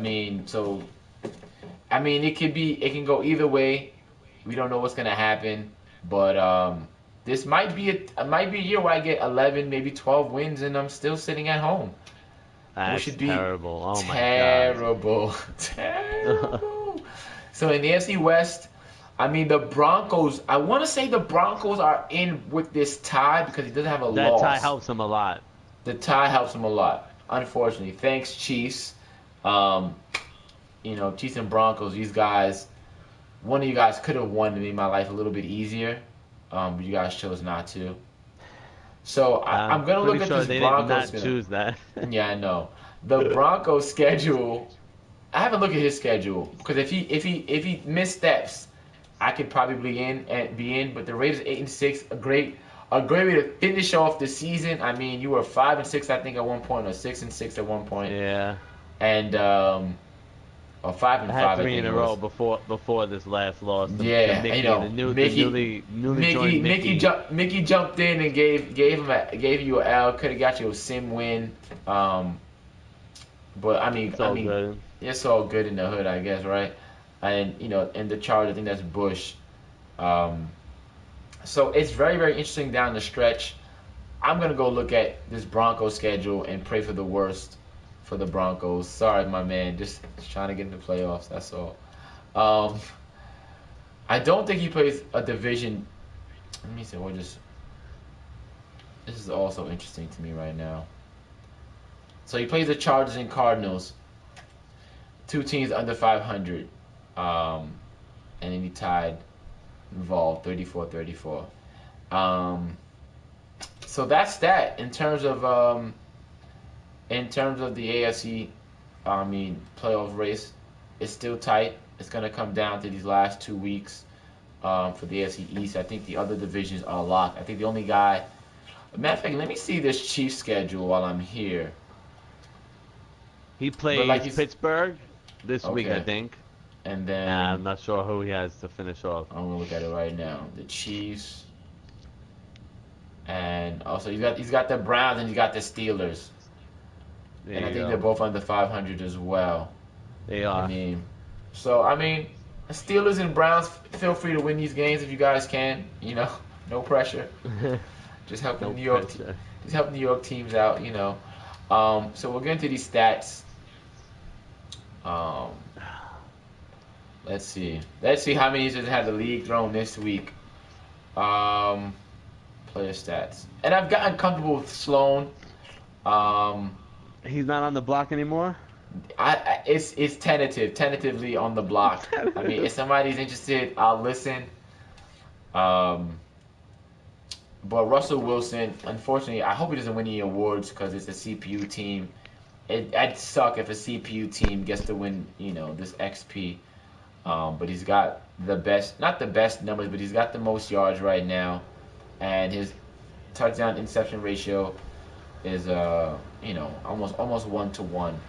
can go either way. We don't know what's gonna happen, but this might be a year where I get 11, maybe 12 wins, and I'm still sitting at home, which That's should be terrible. Oh my terrible, god. terrible. So in the AFC West, I mean the Broncos. I want to say the Broncos are in with this tie because he doesn't have a That tie loss. helps him a lot. The tie helps him a lot. Unfortunately, thanks Chiefs. Um, Chiefs and Broncos. These guys, one of you guys could have won to make my life a little bit easier, but you guys chose not to. So I'm gonna look Pretty at sure this they did Broncos. not choose that. Yeah, I know. The Broncos schedule. I haven't looked at his schedule because if he missteps, I could probably be in. But the Raiders 8-6, a great way to finish off the season. I mean, you were 5-6, I think, at one point, or 6-6 at one point, Yeah. and or 5-5, I had I three think in it a was. row before this last loss. Yeah, Mickey, Mickey, the newly joined Mickey. Mickey jumped in and gave you an L. Could have got you a sim win. But It's all good. it's all good in the hood, I guess, right? And in the charge, I think that's Bush. Um, so it's very, very interesting down the stretch. I'm gonna go look at this Broncos schedule and pray for the worst for the Broncos. Sorry, my man, just trying to get in the playoffs. That's all. Um, I don't think he plays a division. Let me see. This is also interesting to me right now. So he plays the Chargers and Cardinals, two teams under 500, and then he tied involved 34-34. So that's that in terms of the AFC. Playoff race. It's still tight. It's gonna come down to these last 2 weeks for the AFC East. I think the other divisions are locked. I think the only guy. Matter of fact, let me see this Chiefs schedule while I'm here. He But plays like Pittsburgh this week, I Okay. think. And then I'm not sure who he has to finish off. I'm gonna look at it right now. The Chiefs, and also he's got the Browns and he's got the Steelers, There and I you think go. they're both under 500 as well. They I are. mean, Steelers and Browns, feel free to win these games if you guys can. No pressure. Just helping No New York, pressure. just helping New York teams out. So we'll get into these stats. Um, let's see. Let's see how many just had the league thrown this week. Player stats, and I've gotten comfortable with Sloan. He's not on the block anymore. It's tentatively on the block. I mean, if somebody's interested, I'll listen. But Russell Wilson, unfortunately, I hope he doesn't win any awards because it's a CPU team. I'd suck if a CPU team gets to win, this XP. But he's got the best, not the best numbers, but he's got the most yards right now, and his touchdown interception ratio is almost 1 to 1.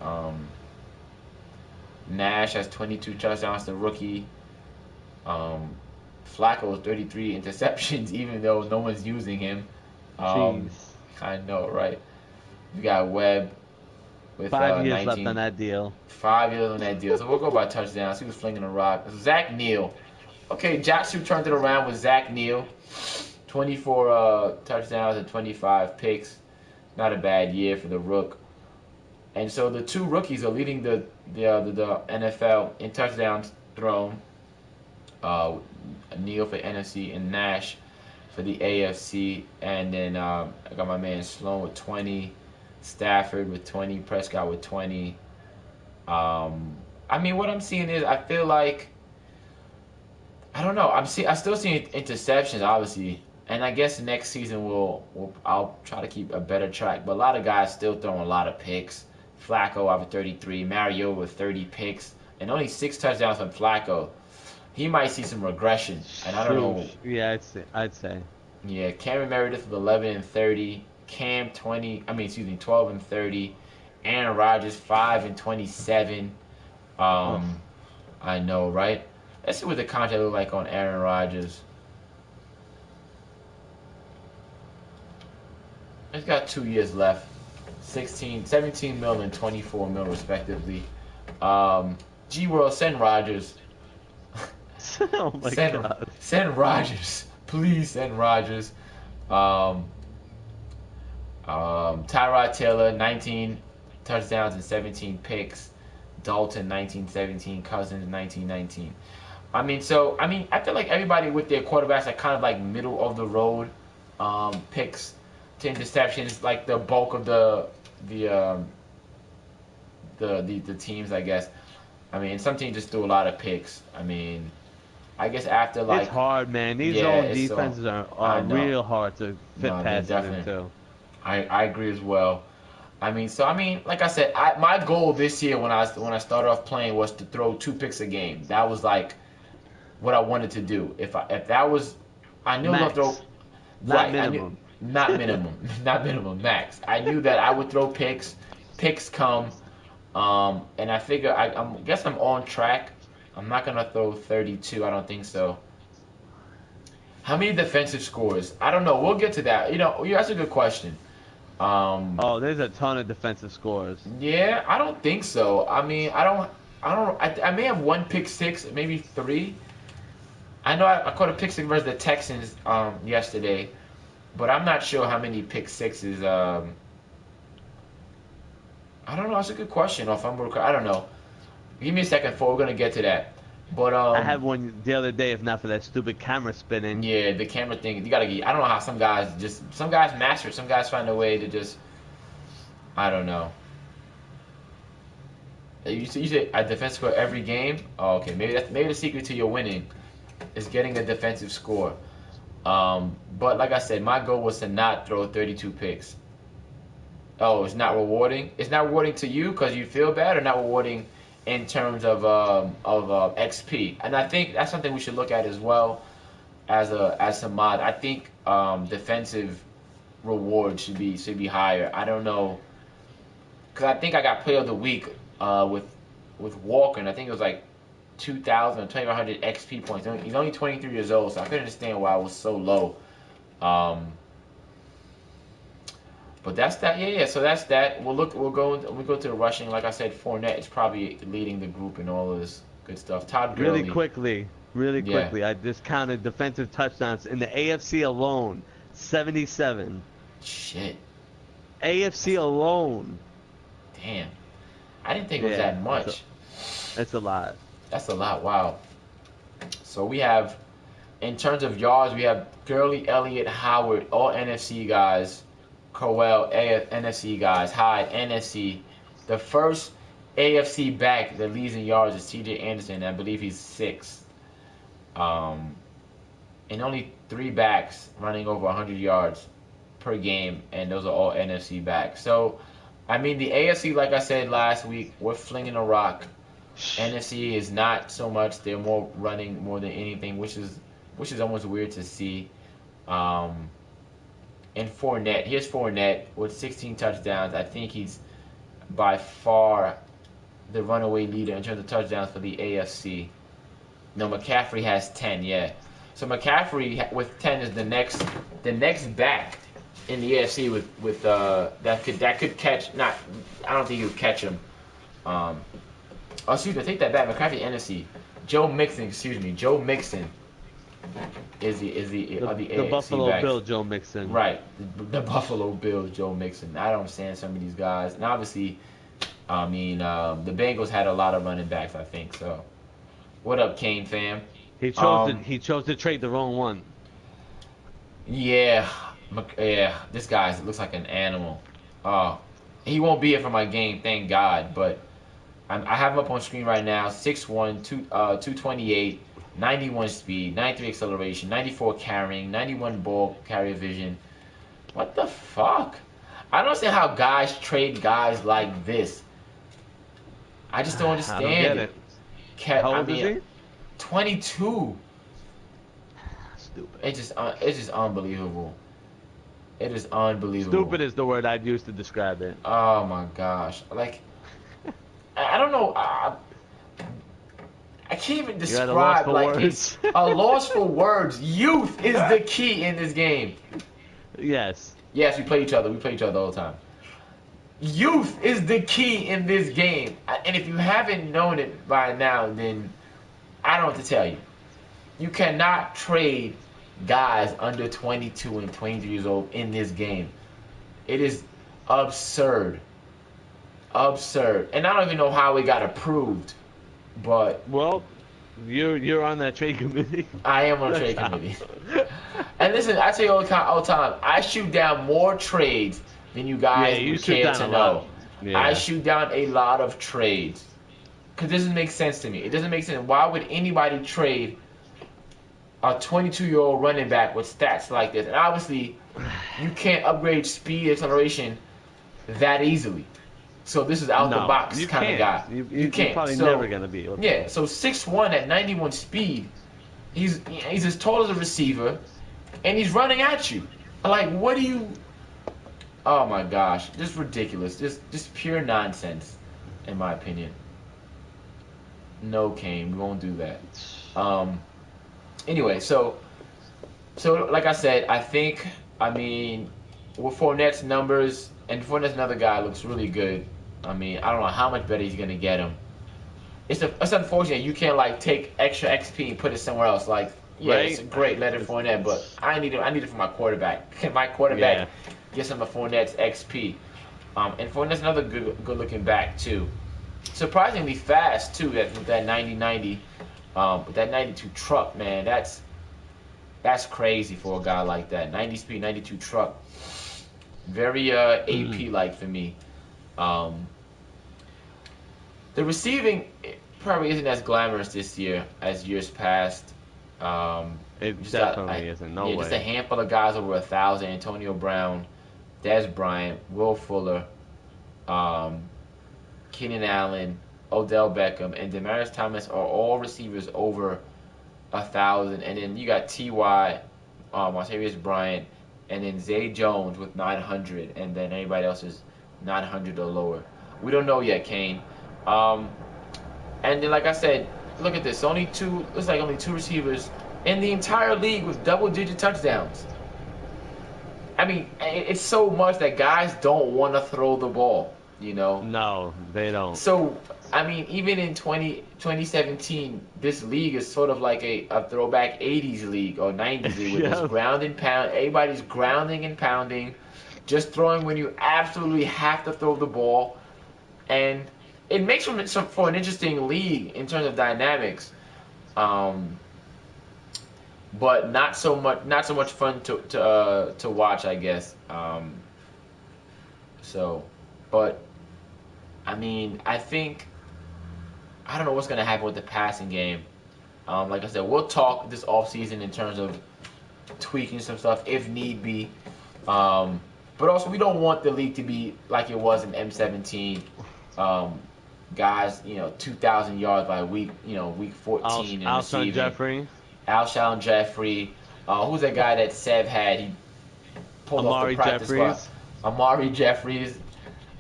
Um, Nash has 22 touchdowns, the rookie. Um, Flacco has 33 interceptions, even though no one's using him. Um, Jeez. I know, right? You got Webb with 5 years left on 19, that deal. 5 years on that deal. So we'll go by touchdowns. He was flinging a rock. Zach Neal. Okay, Jackson turned it around with Zach Neal. 24 touchdowns and 25 picks. Not a bad year for the Rook. And so the two rookies are leading the NFL in touchdowns thrown. Neal for NFC and Nash for the AFC. And then I got my man Sloan with 20, Stafford with 20, Prescott with 20. I mean, what I'm seeing is I feel like I don't know. I still seeing interceptions, obviously, and I guess next season I'll try to keep a better track. But a lot of guys still throwing a lot of picks. Flacco over 33, Mario with 30 picks, and only 6 touchdowns from Flacco. He might see some regression, and I don't know. Yeah, I'd say. Yeah, Cameron Meredith with 11 and 30, Cam 20. I mean, excuse me, 12 and 30, Aaron Rodgers 5 and 27. Ugh. I know, right? Let's see what the contract look like on Aaron Rodgers. He's got 2 years left. 17 mil and 24 mil respectively. G World, send Rodgers. Oh my God. Send Rodgers. Please send Rodgers. Tyrod Taylor, 19 touchdowns and 17 picks. Dalton, 1917. Cousins, 1919. I feel like everybody with their quarterbacks are kind of like middle of the road picks to interceptions, like the bulk of the teams, I guess. I mean, some teams just threw a lot of picks. I mean, I guess after like It's hard, man. These yeah, old it's so defenses I are know. real hard to fit No, they're passes definitely. into. I agree as well. Like I said, my goal this year when I started off playing was to throw 2 picks a game. That was like what I wanted to do. If that was, I knew I was gonna throw Max, not right. I knew minimum. not minimum, not minimum, max. I knew that I would throw picks. Picks come, and I figure guess I'm on track. I'm not gonna throw 32. I don't think so. How many defensive scores? I don't know. We'll get to that. Yeah, that's a good question. Um, Oh, there's a ton of defensive scores. yeah, I don't think so. I mean, I may have one pick six, maybe three. I know I caught a pick six versus the Texans yesterday, but I'm not sure how many pick sixes. I don't know. That's a good question. Or if I don't know. Give me a second, for we're gonna get to that. But I had one the other day, if not for that stupid camera spinning. yeah, the camera thing. You gotta get. I don't know how some guys master it. Some guys find a way to just. I don't know. You say a defensive score every game. Oh, okay. Maybe the secret to your winning is getting a defensive score. But like I said, my goal was to not throw 32 picks. Oh, it's not rewarding. It's not rewarding to you because you feel bad, or not rewarding in terms of XP. And I think that's something we should look at as well as a mod. I think defensive reward should be higher. I don't know because I think I got player of the week with Walker, and I think it was like 2,000 or 2,500 XP points. He's only 23 years old, so I couldn't understand why it was so low. Um, but that's that. Yeah. So that's that. We go to the rushing. Like I said, Fournette is probably leading the group and all of this good stuff. Todd Really Gurley. quickly, really Yeah. quickly, I just counted defensive touchdowns in the AFC alone, 77. Shit. AFC alone. Damn. I didn't think it was Yeah, that much. that's a lot. That's a lot. Wow. So we have, in terms of yards, we have Gurley, Elliott, Howard, all NFC guys. Crowell, NFC guys. Hyde, NFC. The first AFC back that leads in yards is C.J. Anderson. I believe he's sixth. And only 3 backs running over 100 yards per game, and those are all NFC backs. So, I mean, the AFC, like I said last week, we're flinging a rock. NFC is not so much. They're more running more than anything, which is almost weird to see. Um, and Fournette, here's Fournette with 16 touchdowns. I think he's by far the runaway leader in terms of touchdowns for the AFC. No, McCaffrey has 10. Yeah, so McCaffrey with 10 is the next back in the AFC with that could catch. Not, I don't think he would catch him. Oh, excuse me, I take that back. McCaffrey NFC. Joe Mixon, excuse me, Joe Mixon is the The AFC Buffalo backs. Bill Joe Mixon. Right, the Buffalo Bills, Joe Mixon. I don't understand some of these guys, and obviously, I mean, the Bengals had a lot of running backs, I think. So, what up, Kane fam? He chose to trade the wrong one. Yeah, yeah, this guy looks like an animal. He won't be here for my game, thank God. But I have him up on screen right now. 6'1", 228, 91 speed, 93 acceleration, 94 carrying, 91 ball carrier vision. What the fuck? I don't understand how guys trade guys like this. I just don't understand I don't get it. How old is he? 22. Stupid. It's just unbelievable. It is unbelievable. Stupid is the word I'd use to describe it. Oh my gosh! Like, I don't know. I can't even You're at a loss describe. for Like, words. it's a loss for words. Youth is the key in this game. Yes. Yes, we play each other. We play each other all the time. Youth is the key in this game, and if you haven't known it by now, then I don't know what to tell you. You cannot trade guys under 22 and 23 years old in this game. It is absurd. Absurd. And I don't even know how it got approved, but Well, you're on that trade committee. I am on a trade committee. And listen, I tell you all the time, I shoot down more trades than you guys Yeah, you would shoot care down to a know. lot. Yeah. I shoot down a lot of trades. Because it doesn't make sense to me. It doesn't make sense. Why would anybody trade a 22-year-old running back with stats like this? And obviously, you can't upgrade speed, acceleration that easily. So this is out the box you kind of can't. guy. You're can't. probably So, never gonna be able to. yeah, so 6'1" at 91 speed, he's as tall as a receiver, and he's running at you. Like, what do you? Oh my gosh, just ridiculous, just pure nonsense, in my opinion. No, Kane, we won't do that. Anyway, so like I said, I mean, with Fournette's numbers, and Fournette's another guy looks really good. I mean, I don't know how much better he's gonna get him. It's unfortunate you can't like take extra XP and put it somewhere else. Like, yeah, Right. it's great letter Fournette, but I need it for my quarterback. My quarterback gets him a Fournette's XP. And Fournette's another good looking back too. Surprisingly fast too. With that 90-90, with that 92 truck, man, that's crazy for a guy like that. 90 speed, 92 truck. Very AP like for me. The receiving probably isn't as glamorous this year as years past. It Just definitely isn't. No way. Just a handful of guys over 1,000. Antonio Brown, Dez Bryant, Will Fuller, Keenan Allen, Odell Beckham, and Demaryius Thomas are all receivers over 1,000. And then you got T.Y., Martavius Bryant, and then Zay Jones with 900, and then anybody else is 900 or lower. We don't know yet, Kane. And then, like I said, look at this. Only two receivers in the entire league with double-digit touchdowns. I mean, it's so much that guys don't want to throw the ball, you know? No, they don't. So, I mean, even in 2017, this league is sort of like a throwback 80s league or 90s league with this ground and pound. Everybody's grounding and pounding, just throwing when you absolutely have to throw the ball. And it makes for an interesting league in terms of dynamics. But not so much fun to watch, I guess. But I mean, I don't know what's gonna happen with the passing game. Like I said, we'll talk this offseason in terms of tweaking some stuff if need be. But also, we don't want the league to be like it was in M17. guys, 2,000 yards by week 14 in Alshon receiving. Jeffrey, Alshon Jeffrey. Who's that guy that Sev had? He pulled off the Amari practice squad. Jeffries. Amari Jeffries.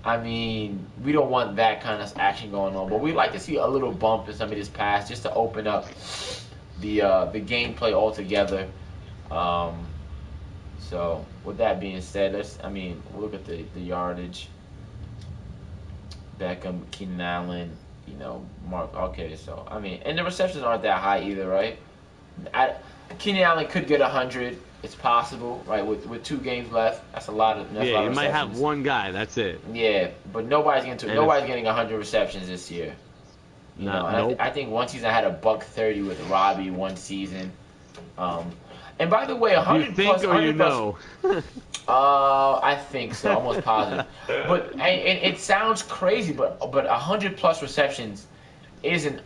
I mean, we don't want that kind of action going on, but we'd like to see a little bump in some of this pass just to open up the gameplay altogether. So with that being said, we'll look at the yardage. Beckham, Keenan Allen, Mark. Okay, so and the receptions aren't that high either, right? Keenan Allen could get 100. It's possible, right? With 2 games left, that's a lot of. Yeah, you might have one guy. That's it. Yeah, but nobody's getting 100 receptions this year. Nope. I think one season I had a $130 with Robbie one season. And by the way, 100 you think plus, or you know? I think so, almost positive. But and it sounds crazy, but 100 plus receptions isn't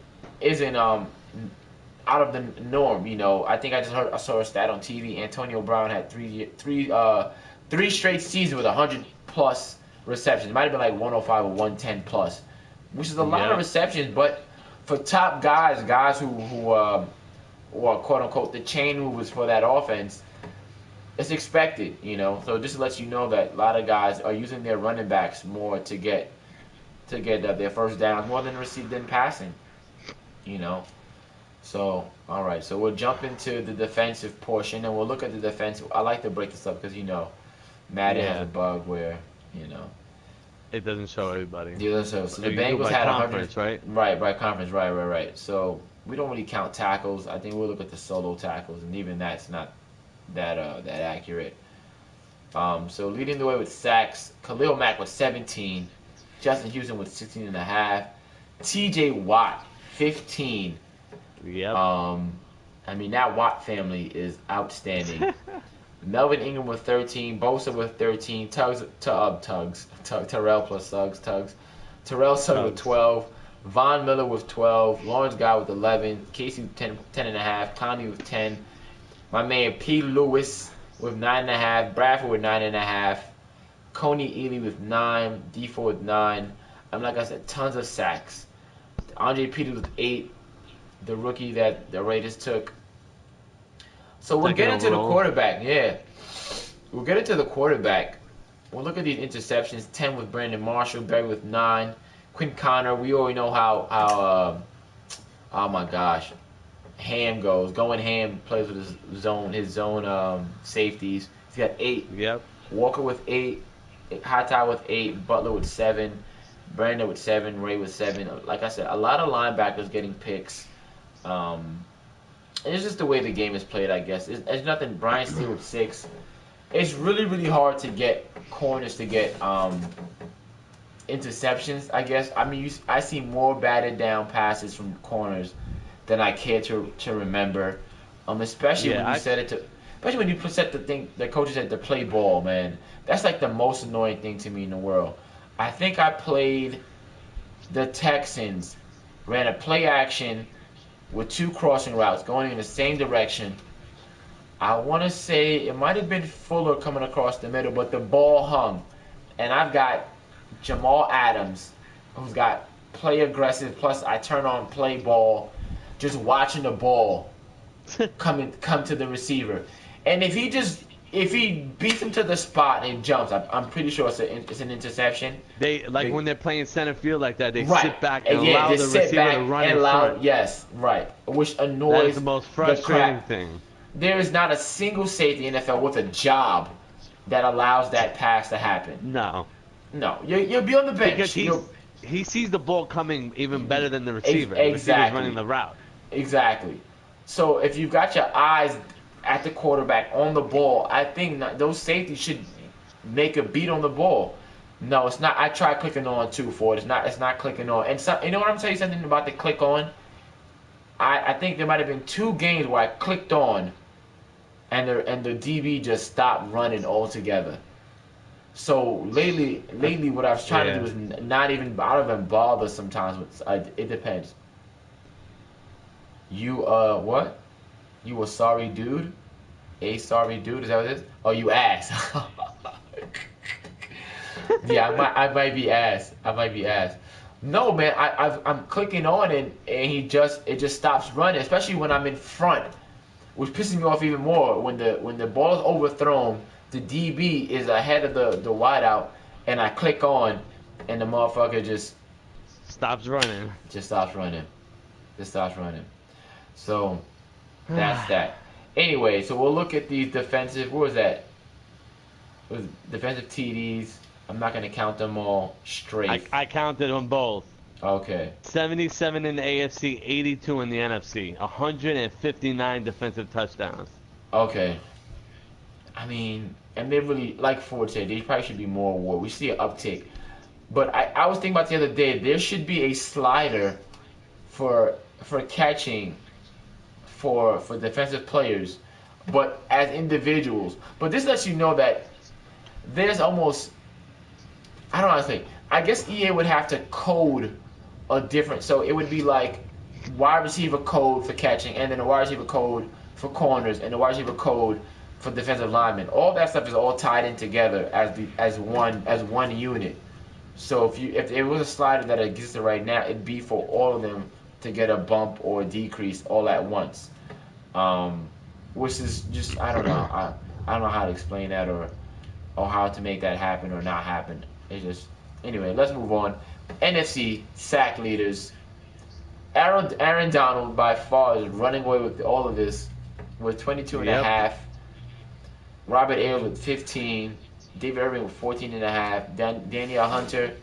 out of the norm. I think I saw a stat on TV. Antonio Brown had three straight seasons with 100 plus receptions. It might have been like 105 or 110 plus, which is a lot of receptions. But for top guys who are quote unquote the chain movers for that offense, it's expected. So just lets you know that a lot of guys are using their running backs more to get their first downs more than passing. So, all right. So we'll jump into the defensive portion, and we'll look at the defensive. I like to break this up because Madden has a bug where it doesn't show everybody. Yeah, so the Bengals had 100, right? Right, by conference, right. So we don't really count tackles. I think we'll look at the solo tackles, and even that's not that accurate. So leading the way with sacks, Khalil Mack with 17, Justin Houston with 16 and a half, T.J. Watt 15. Yep. That Watt family is outstanding. Melvin Ingram with 13, Bosa with 13, Terrell plus Suggs, Terrell Suggs with 12, Von Miller with 12, Lawrence Guy with 11, Casey with 10 and a half, Connie with 10, my man P. Lewis with 9 and a half, Bradford with 9 and a half, Coney Ely with 9, D4 with 9. Like I said, tons of sacks. Andre Peters with 8. The rookie that the Raiders took. So we'll get into the quarterback. Yeah. We'll get into the quarterback. We'll look at these interceptions. 10 with Brandon Marshall. Barry with 9. Quinn Connor. We already know how oh my gosh, Ham goes. Going Ham plays with his zone safeties. He's got 8. Yep. Walker with 8. Hightower with 8. Butler with 7. Brandon with 7. Ray with 7. Like I said, a lot of linebackers getting picks. And it's just the way the game is played, I guess. It's nothing. Brian Steele with 6. It's really, really hard to get corners to get interceptions, I guess. I see more batted down passes from corners than I care to remember. Especially when you set the coaches said to play ball, man. That's like the most annoying thing to me in the world. I think I played the Texans, ran a play action with 2 crossing routes going in the same direction. I want to say it might have been Fuller coming across the middle, but the ball hung. And I've got Jamal Adams, who's got play aggressive, plus I turn on play ball, just watching the ball come to the receiver. And if he beats him to the spot and jumps, I'm pretty sure it's an interception. When they're playing center field like that, they right. sit back and allow the receiver to run in front. Yes, right. Which annoys that is the most frustrating thing. There is not a single safety in the NFL with a job that allows that pass to happen. No. You'll be on the bench. Because he sees the ball coming even better than the receiver. Exactly. The receiver's running the route. Exactly. So if you've got your eyes at the quarterback on the ball, I think those safeties should make a beat on the ball. No, it's not. I tried clicking on too for it. It's not clicking on. And so, you know what I'm saying? Something about the click on. I think there might have been 2 games where I clicked on, and the DB just stopped running altogether. So lately, what I was trying to do is not even. I don't even bother sometimes. It depends. You what? You a sorry dude? A sorry dude? Is that what it is? Oh, you ass. Yeah, I might be ass. No, man, I'm clicking on it and it just stops running, especially when I'm in front, which pisses me off even more. When the ball is overthrown, the DB is ahead of the wideout, and I click on, and the motherfucker Stops running. just stops running, just stops running. So that's that. Anyway, so we'll look at these defensive. What was that? It was defensive TDs. I'm not gonna count them all straight. I counted them both. Okay. 77 in the AFC, 82 in the NFC. 159 defensive touchdowns. Okay. I mean, and they really, like Ford said, they probably should be more award. We see an uptick. But I was thinking about the other day, there should be a slider for catching for defensive players, but as individuals. But this lets you know that there's almost, I don't know how to say, I guess EA would have to code a different, so it would be like wide receiver code for catching, and then a wide receiver code for corners, and a wide receiver code for defensive linemen. All that stuff is all tied in together as one unit. So if it was a slider that existed right now, it'd be for all of them to get a bump or a decrease all at once. Which is just, I don't know. I don't know how to explain that or how to make that happen or not happen. It's just, anyway, let's move on. NFC sack leaders. Aaron Donald by far is running away with all of this with 22 and a half. Robert Ayers with 15. David Irving with 14 and a half. Daniel Hunter,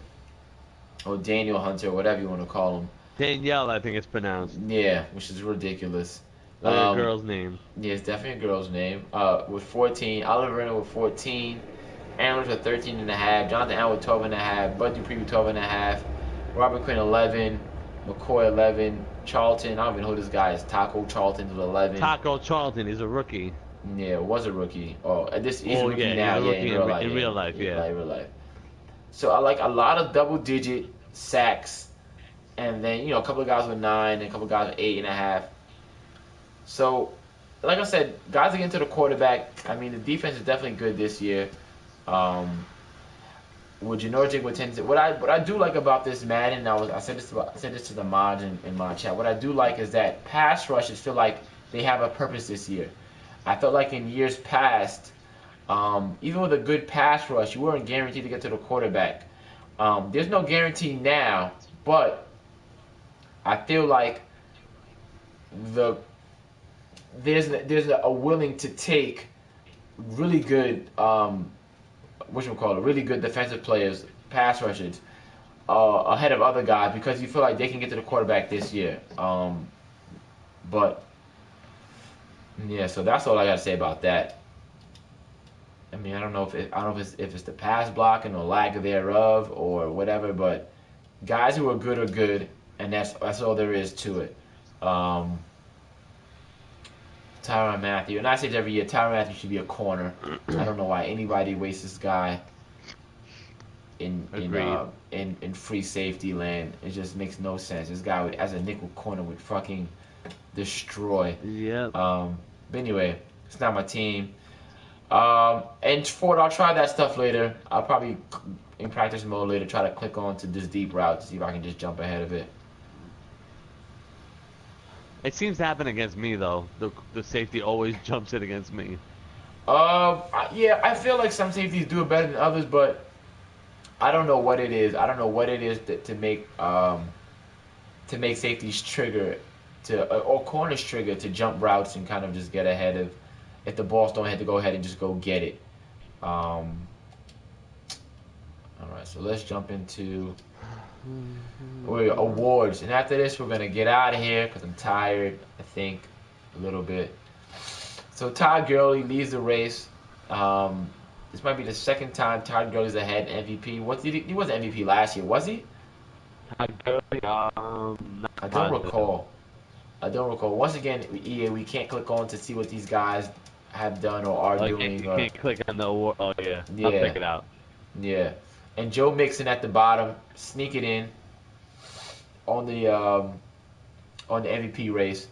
or Daniel Hunter, whatever you want to call him. Danielle, I think it's pronounced. Yeah, which is ridiculous. Like a girl's name. Yeah, it's definitely a girl's name. With 14. Oliver Renner with 14. Aaron with 13 and a half. Jonathan Allen with 12 and a half. Bud Dupree with 12 and a half. Robert Quinn 11. McCoy 11. Charlton, I don't even know who this guy is. Taco Charlton with 11. Taco Charlton is a rookie. Yeah, was a rookie. Oh, he's a rookie now. He's a rookie in real life. Real life. So I like a lot of double-digit sacks, and then a couple of guys with 9, and a couple of guys with 8.5. So, like I said, guys are getting to the quarterback. I mean, the defense is definitely good this year. With Janojic with 10. What I do like about this Madden, I said this to the mods in my chat. What I do like is that pass rushes feel like they have a purpose this year. I felt like in years past, even with a good pass rush, you weren't guaranteed to get to the quarterback. There's no guarantee now, but I feel like there's a willing to take really good really good defensive players, pass rushers, ahead of other guys because you feel like they can get to the quarterback this year. But yeah, so that's all I gotta say about that. I mean, I don't know if it's the pass blocking or lack thereof or whatever, but guys who are good, and that's all there is to it. Tyrann Mathieu, and I say it every year, Tyrann Mathieu should be a corner. I don't know why anybody wastes this guy in free safety land. It just makes no sense. This guy as a nickel corner would fucking destroy. Yep. But anyway, it's not my team. And Ford, I'll try that stuff later. I'll probably in practice mode later try to click on to this deep route to see if I can just jump ahead of it. It seems to happen against me though. The safety always jumps it against me. Yeah, I feel like some safeties do it better than others, but I don't know what it is. I don't know what it is to make safeties trigger or corners trigger to jump routes and kind of just get ahead of. If the balls don't have to go ahead and just go get it. All right, so let's jump into awards. And after this, we're going to get out of here because I'm tired, I think, a little bit. So Todd Gurley leads the race. This might be the second time Todd Gurley's ahead in MVP. He wasn't MVP last year, was he? Todd Gurley, I don't recall. Once again, EA, we can't click on to see what these guys have done or are doing. You can't click on the award. Oh yeah. I'll check it out. Yeah, and Joe Mixon at the bottom, sneak it in on the MVP race.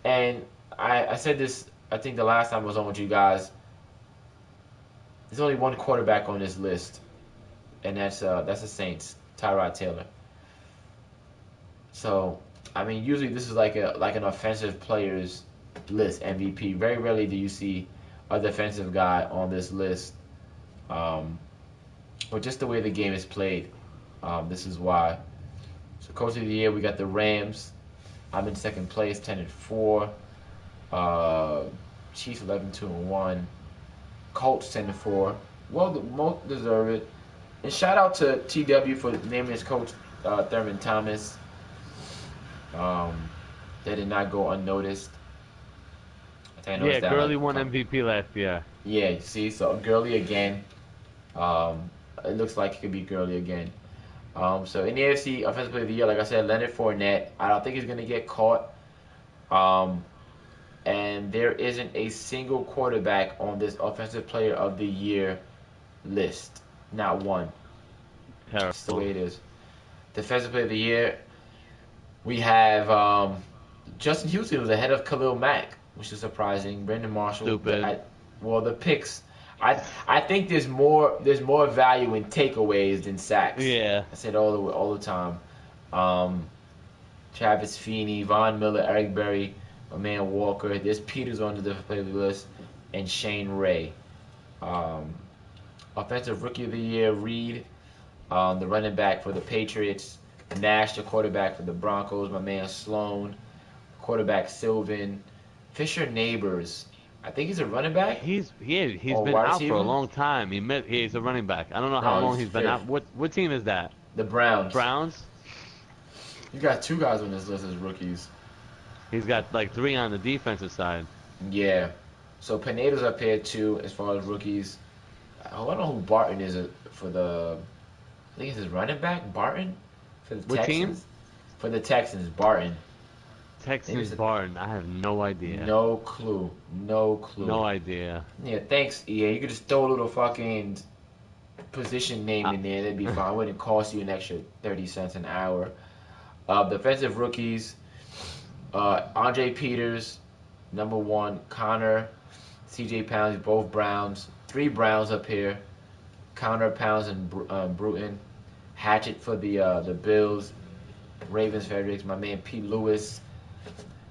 And I said this, I think the last time I was on with you guys. There's only one quarterback on this list, and that's the Saints, Tyrod Taylor. So, I mean, usually this is like an offensive players list MVP. Very rarely do you see a defensive guy on this list. Um, but just the way the game is played, this is why. So, coach of the year, we got the Rams. I'm in second place, 10-4. Uh, Chiefs 11-1. Colts 10-4. Well, the most deserve it. And shout out to TW for naming his coach Thurman Thomas. They did not go unnoticed. I think I Yeah, noticed that Gurley like won MVP last year. yeah, you see, so Gurley again. Um, it looks like it could be Gurley again. So in the AFC Offensive Player of the Year, like I said, Leonard Fournette. I don't think he's gonna get caught. Um, and there isn't a single quarterback on this Offensive Player of the Year list. Not one. That's the Terrible. way it is. Defensive Player of the Year, we have Justin Houston was ahead of Khalil Mack, which is surprising. Brandon Marshall, Stupid. the picks. I think there's more value in takeaways than sacks. Yeah. I said all the time. Um, Travis Feeney, Von Miller, Eric Berry, my man Walker. There's Peters on the different player list, and Shane Ray. Um, Offensive Rookie of the Year, Reed, the running back for the Patriots. Nash, the quarterback for the Broncos. My man Sloan, quarterback Sylvan. Fisher Neighbors. I think he's a running back He's or been wide out for a receiver. long time. He's a running back. I don't know how No, long he's he's been fit. out. What team is that? The Browns. Browns? You got two guys on this list as rookies. He's got like three on the defensive side. Yeah. So Pineda's up here too as far as rookies. I don't know who Barton is for the. I think it's his running back Barton for the What team? Texans. For the Texans, Barton. Texans Barton. I have no idea. No clue. No clue. No idea. Yeah, thanks, EA. You could just throw a little fucking position name in there. That'd be fine. It wouldn't cost you an extra 30 cents an hour. Defensive rookies, Andre Peters, number one. Connor, CJ Pounds, both Browns. Three Browns up here. Connor, Pounds, and Bruton. Hatchett for the Bills. Ravens, Fredericks. My man Pete Lewis.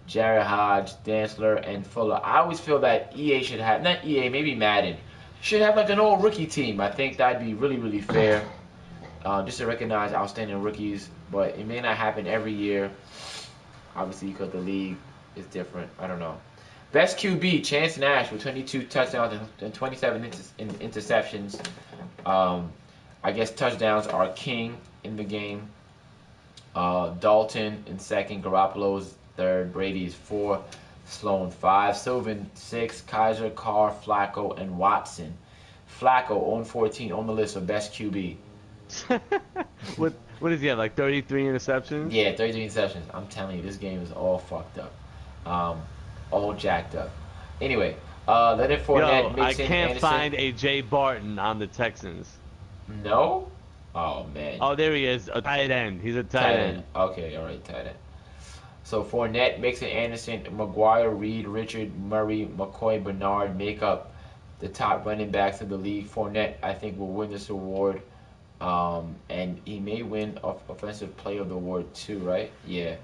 Jared Hodge, Dantzler, and Fuller. I always feel that EA should have, not EA, maybe Madden, should have like an old rookie team. I think that'd be really, really fair. Just to recognize outstanding rookies, but it may not happen every year. Obviously, because the league is different. I don't know. Best QB, Chance Nash with 22 touchdowns and 27 interceptions. I guess touchdowns are king in the game. Dalton in second, Garoppolo's third, Brady's four, Sloan five, Sylvan six, Kaiser, Carr, Flacco, and Watson. Flacco on 14 on the list for best QB. What does he have? Like 33 interceptions? Yeah, 33 interceptions. I'm telling you, this game is all fucked up. All jacked up. Anyway, Leonard Fournette, Yo, I Mixon, can't Anderson. find a Jay Barton on the Texans. No? Oh, man. Oh, there he is. A tight end. He's a tight end. Okay, all right, tight end. So Fournette, Mixon, Anderson, McGuire, Reed, Richard, Murray, McCoy, Bernard make up the top running backs of the league. Fournette, I think, will win this award. And he may win Offensive Player of the Award too, right? Yeah.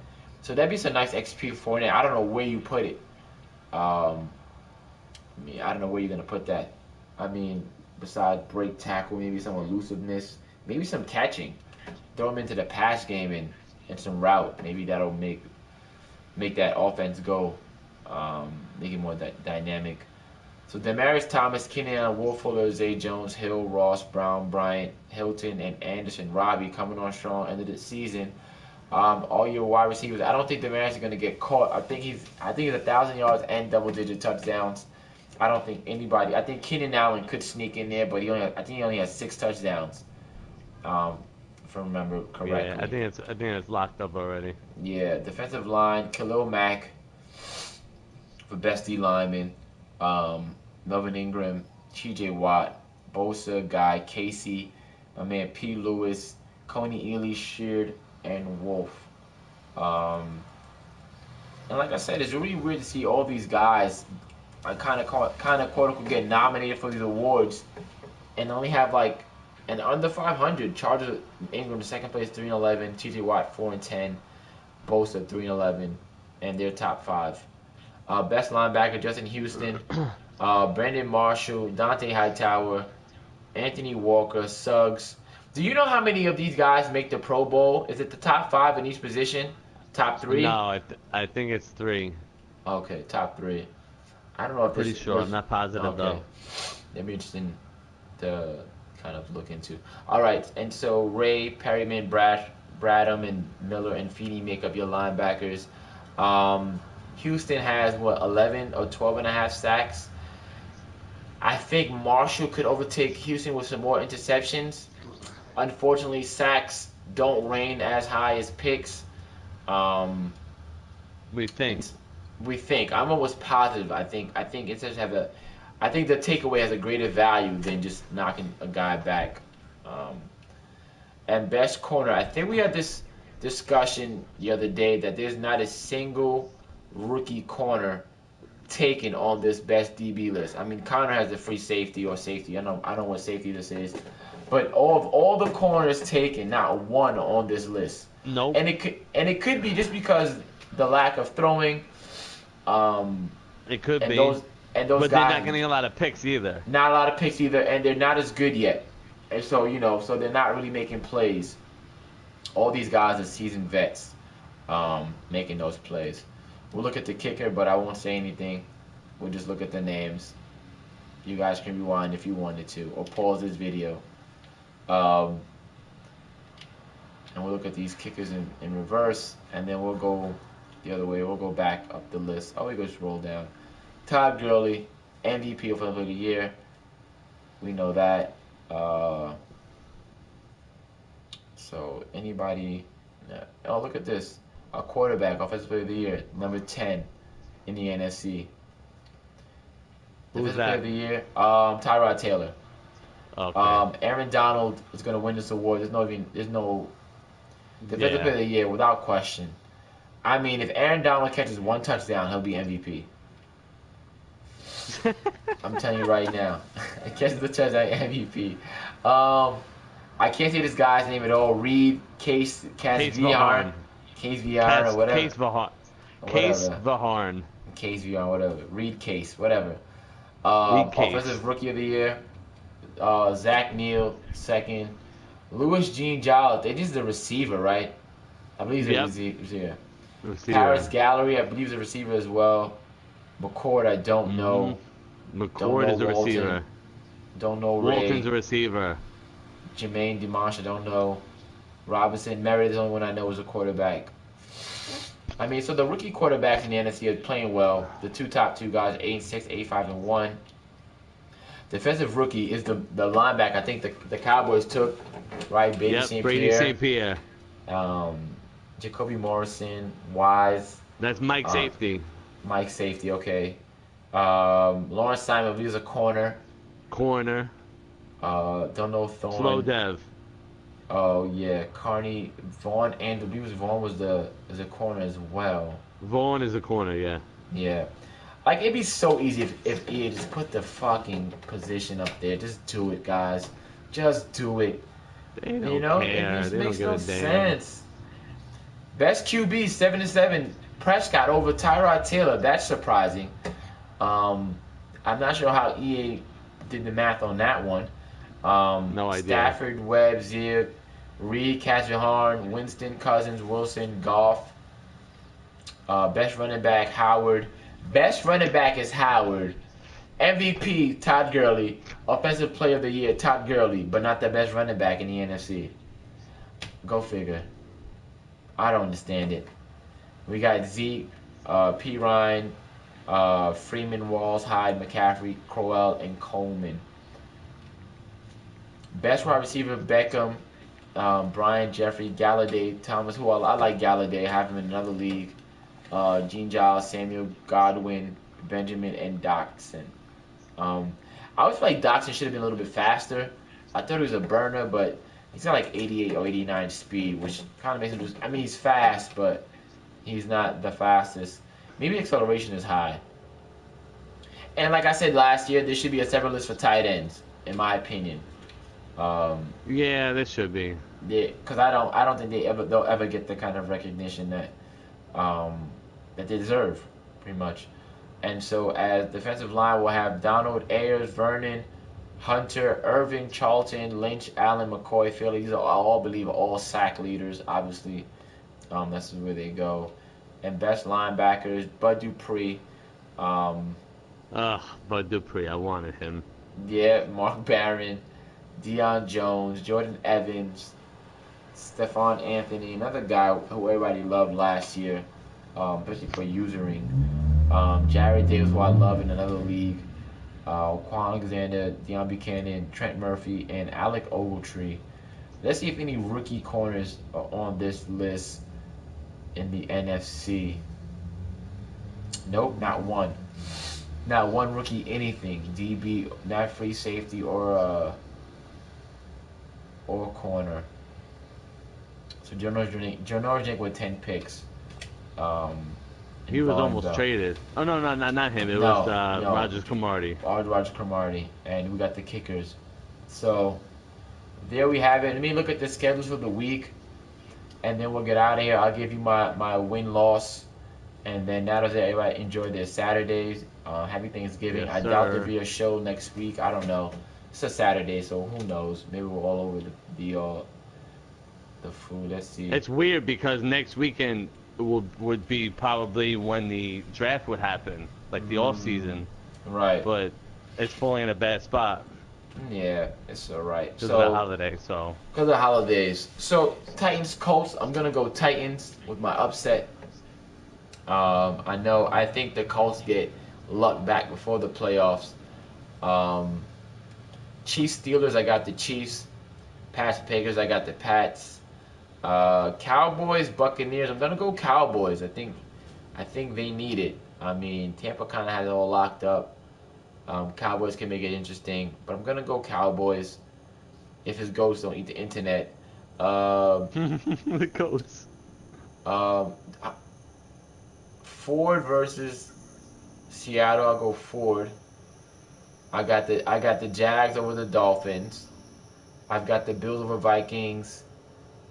So that'd be some nice XP for Fournette. I don't know where you put it. I mean, I don't know where you're gonna put that. I mean, besides break tackle, maybe some elusiveness, maybe some catching. Throw him into the pass game and some route. Maybe that'll make that offense go, make it more dynamic. So Demaryius Thomas, Keenan Allen, Will Fuller, Zay Jones, Hill, Ross, Brown, Bryant, Hilton, and Anderson, Robbie coming on strong end of the season. All your wide receivers. I don't think Demaryius is going to get caught. I think he's 1,000 yards and double-digit touchdowns. I don't think anybody. I think Keenan Allen could sneak in there, but I think he only has 6 touchdowns. If I remember correctly. Yeah, I think it's locked up already. Yeah, defensive line, Khalil Mack for best D lineman. Melvin Ingram, TJ Watt, Bosa, Guy, Casey, my man P. Lewis, Coney Ely, Sheard, and Wolf. And like I said, it's really weird to see all these guys kind of quote unquote get nominated for these awards and only have like an under 500. Chargers, Ingram, second place, 3-11, TJ Watt, 4-10. Bosa 3-11, and they're top 5. Best linebacker Justin Houston, Brandon Marshall, Dante Hightower, Anthony Walker, Suggs. Do you know how many of these guys make the Pro Bowl? Is it the top 5 in each position? Top 3? No, I think it's 3. Okay, top 3. I don't know if Pretty this sure. I'm was not positive okay. though. That'd be interesting to kind of look into. All right, and so Ray, Perryman, Bradham, and Miller and Feeney make up your linebackers. Houston has what 11 or 12 and a half sacks. I think Marshall could overtake Houston with some more interceptions. Unfortunately, sacks don't reign as high as picks. Um, We think. we think. I'm almost positive. I think it says have a. I think the takeaway has a greater value than just knocking a guy back. Um, and best corner, I think we had this discussion the other day that there's not a single rookie corner taken on this best DB list. I mean, Connor has the free safety or safety. I don't know what safety this is, but all the corners taken, not one on this list. Nope. And it could be just because the lack of throwing. It could And be. those But they're guys not getting a lot of picks either. not a lot of picks either, and they're not as good yet. And so so they're not really making plays. All these guys are seasoned vets, making those plays. We'll look at the kicker, but I won't say anything. We'll just look at the names. You guys can rewind if you wanted to, or pause this video. And we'll look at these kickers in reverse, and then we'll go the other way. We'll go back up the list. Oh, we go just roll down. Todd Gurley, MVP of the year. We know that. So anybody? Oh, look at this. A quarterback, offensive player of the year, number 10 in the NFC. Who's Defensive player that? of the year, Tyrod Taylor. Okay. Aaron Donald is going to win this award. There's no defensive Yeah. player of the year without question. I mean, if Aaron Donald catches one touchdown, he'll be MVP. I'm telling you right now. Catches the touchdown, MVP. I can't say this guy's name at all. Reed Case Vaharn. Case VR or whatever. Case Vaharn. Whatever. Case Vaharn. Case VR, whatever. Reed Case, whatever. Reed Case. Offensive Rookie of the Year. Zach Neal, second. Louis Jean Giles. They just the receiver, right? I believe he's a receiver. Paris Gallery, I believe, is a receiver as well. McCord, I don't know. McCord is a Walton. receiver. Don't know Ray. Walton's a receiver. Jermaine Dimanche, I don't know. Robinson Merritt is the only one I know is a quarterback. I mean, so the rookie quarterbacks in the NFC are playing well. The top two guys, 8-6, 8-5-1. Defensive rookie is the linebacker. I think the Cowboys took, right? Brady St. Pierre. Jacoby Morrison, Wise. That's Mike Safety. Mike Safety, okay. Lawrence Simon, I believe, is a corner. Corner. Don't know Thorne. Slow Dev. Oh yeah, Carney, Vaughn, and I believe Vaughn was a corner as well. Vaughn is a corner, yeah. Yeah. Like, it'd be so easy if he just put the fucking position up there. Just do it, guys. Just do it. They don't care. It just They makes don't no give a damn. sense. Best QB, 7-7. Prescott over Tyrod Taylor. That's surprising. I'm not sure how EA did the math on that one. No idea. Stafford, Webb, Zia, Reed, Cajahan, Winston, Cousins, Wilson, Goff. Best running back, Howard. Best running back is Howard. MVP, Todd Gurley. Offensive player of the year, Todd Gurley, but not the best running back in the NFC. Go figure. I don't understand it. We got Zeke, P. Ryan, Freeman, Walls, Hyde, McCaffrey, Crowell, and Coleman. Best wide receiver, Beckham, Brian, Jeffrey, Galladay, Thomas, who I like Galladay. I have him in another league. Gene Giles, Samuel, Godwin, Benjamin, and Doxson. I always feel like Doxson should have been a little bit faster. I thought he was a burner, but he's got like 88 or 89 speed, which kind of makes him lose. I mean, he's fast, but he's not the fastest. Maybe acceleration is high. And like I said last year, there should be a separate list for tight ends, in my opinion. Yeah, there should be. Yeah, because I don't think they'll ever get the kind of recognition that that they deserve, pretty much. And so as defensive line, we'll have Donald, Ayers, Vernon, Hunter, Irving, Charlton, Lynch, Allen, McCoy, Philly. These are all, I believe, all sack leaders. Obviously, that's where they go. And best linebackers, Bud Dupree. Um, Bud Dupree, I wanted him. yeah, Mark Barron, Deion Jones, Jordan Evans, Stephon Anthony, another guy who everybody loved last year, especially for usering. Jared Davis, who I love in another league. Quan Alexander, Deion Buchanan, Trent Murphy, and Alec Ogletree. Let's see if any rookie corners are on this list in the NFC. Nope, not one. Not one rookie anything. DB, not free safety or corner. So Janoris with 10 picks. He was almost traded. Oh no, not him. It was Rogers Cromartie. Rogers Cromartie, and we got the kickers. So there we have it. Let me look at the schedules for the week, and then we'll get out of here. I'll give you my win-loss, and then that'll say everybody enjoy their Saturdays. Happy Thanksgiving. Yes, I sir. doubt there'll be a show next week. I don't know. It's a Saturday, so who knows? Maybe we're all over the food. Let's see. It's weird because next weekend would be probably when the draft would happen, like the off season. Right. But it's falling in a bad spot. Yeah, it's alright. Because of the holiday, so. Because of the holidays. So, Titans, Colts. I'm going to go Titans with my upset. I think the Colts get luck back before the playoffs. Chiefs, Steelers, I got the Chiefs. Pats, Packers, I got the Pats. Cowboys, Buccaneers. I'm going to go Cowboys. I think they need it. I mean, Tampa kind of has it all locked up. Cowboys can make it interesting, but I'm gonna go Cowboys. If his ghosts don't eat the internet, the ghosts. Ford versus Seattle. I'll go Ford. I got the Jags over the Dolphins. I've got the Bills over Vikings.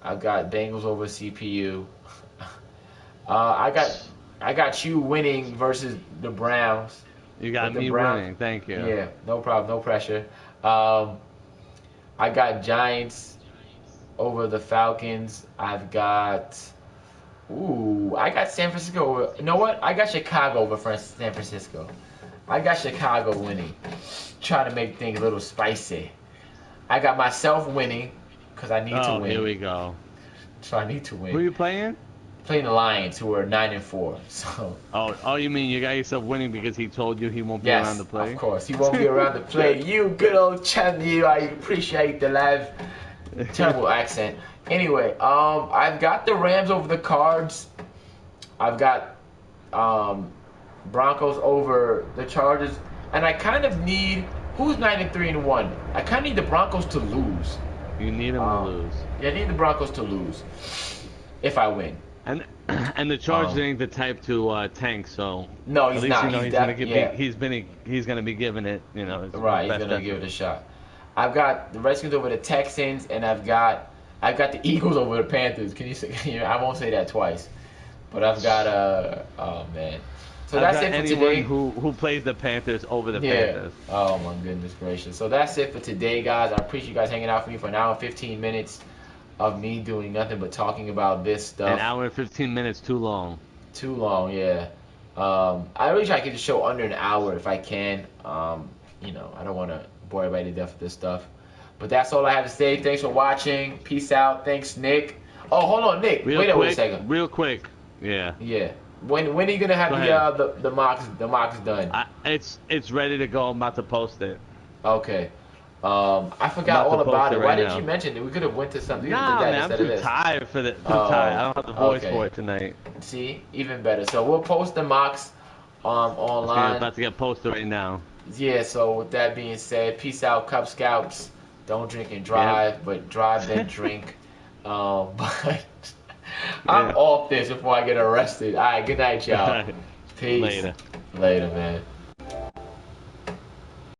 I've got Bengals over CPU. I got you winning versus the Browns. You got me winning. Thank you. Yeah, no problem, no pressure. I got Giants over the Falcons. I got San Francisco over. You know what? I got Chicago over San Francisco. I got Chicago winning. Trying to make things a little spicy. I got myself winning because I need to win. Here we go. So I need to win. Who are you playing? Playing the Lions, who are 9-4. So. Oh, you mean you got yourself winning because he told you he won't be around to play? Yes, of course. He won't be around to play. You good old champ, you. I appreciate the live. Terrible accent. Anyway, I've got the Rams over the Cards. I've got Broncos over the Chargers, and I kind of need who's 9-3-1. I kind of need the Broncos to lose. You need them to lose. Yeah, I need the Broncos to lose if I win. And the Chargers ain't the type to tank, so no, he's not. He's gonna be giving it, right. He's gonna give it a shot. I've got the Redskins over the Texans, and I've got the Eagles over the Panthers. Can you say? I won't say that twice, but I've got oh man. So that's it for today. Who plays the Panthers over the Panthers? Oh my goodness gracious. So that's it for today, guys. I appreciate you guys hanging out for me for an hour and 15 minutes. Of me doing nothing but talking about this stuff. An hour and 15 minutes too long. Too long, yeah. I really try to keep the show under an hour if I can. I don't want to bore everybody to death with this stuff. But that's all I have to say. Thanks for watching. Peace out. Thanks, Nick. Oh, hold on, Nick. Wait a second. Real quick. Yeah. Yeah. When are you gonna have the mocks done? It's ready to go. I'm about to post it. Okay. I forgot all about it. Why didn't you mention it? We could have went to something. Nah, man, I'm too tired for that. I don't have the voice for it tonight. See, even better. So we'll post the mocks online. It's about to get posted right now. Yeah. So with that being said, peace out, Cub Scouts. Don't drink and drive, but drive then drink. But I'm off this before I get arrested. All right. Good night, y'all. Peace. Later, man.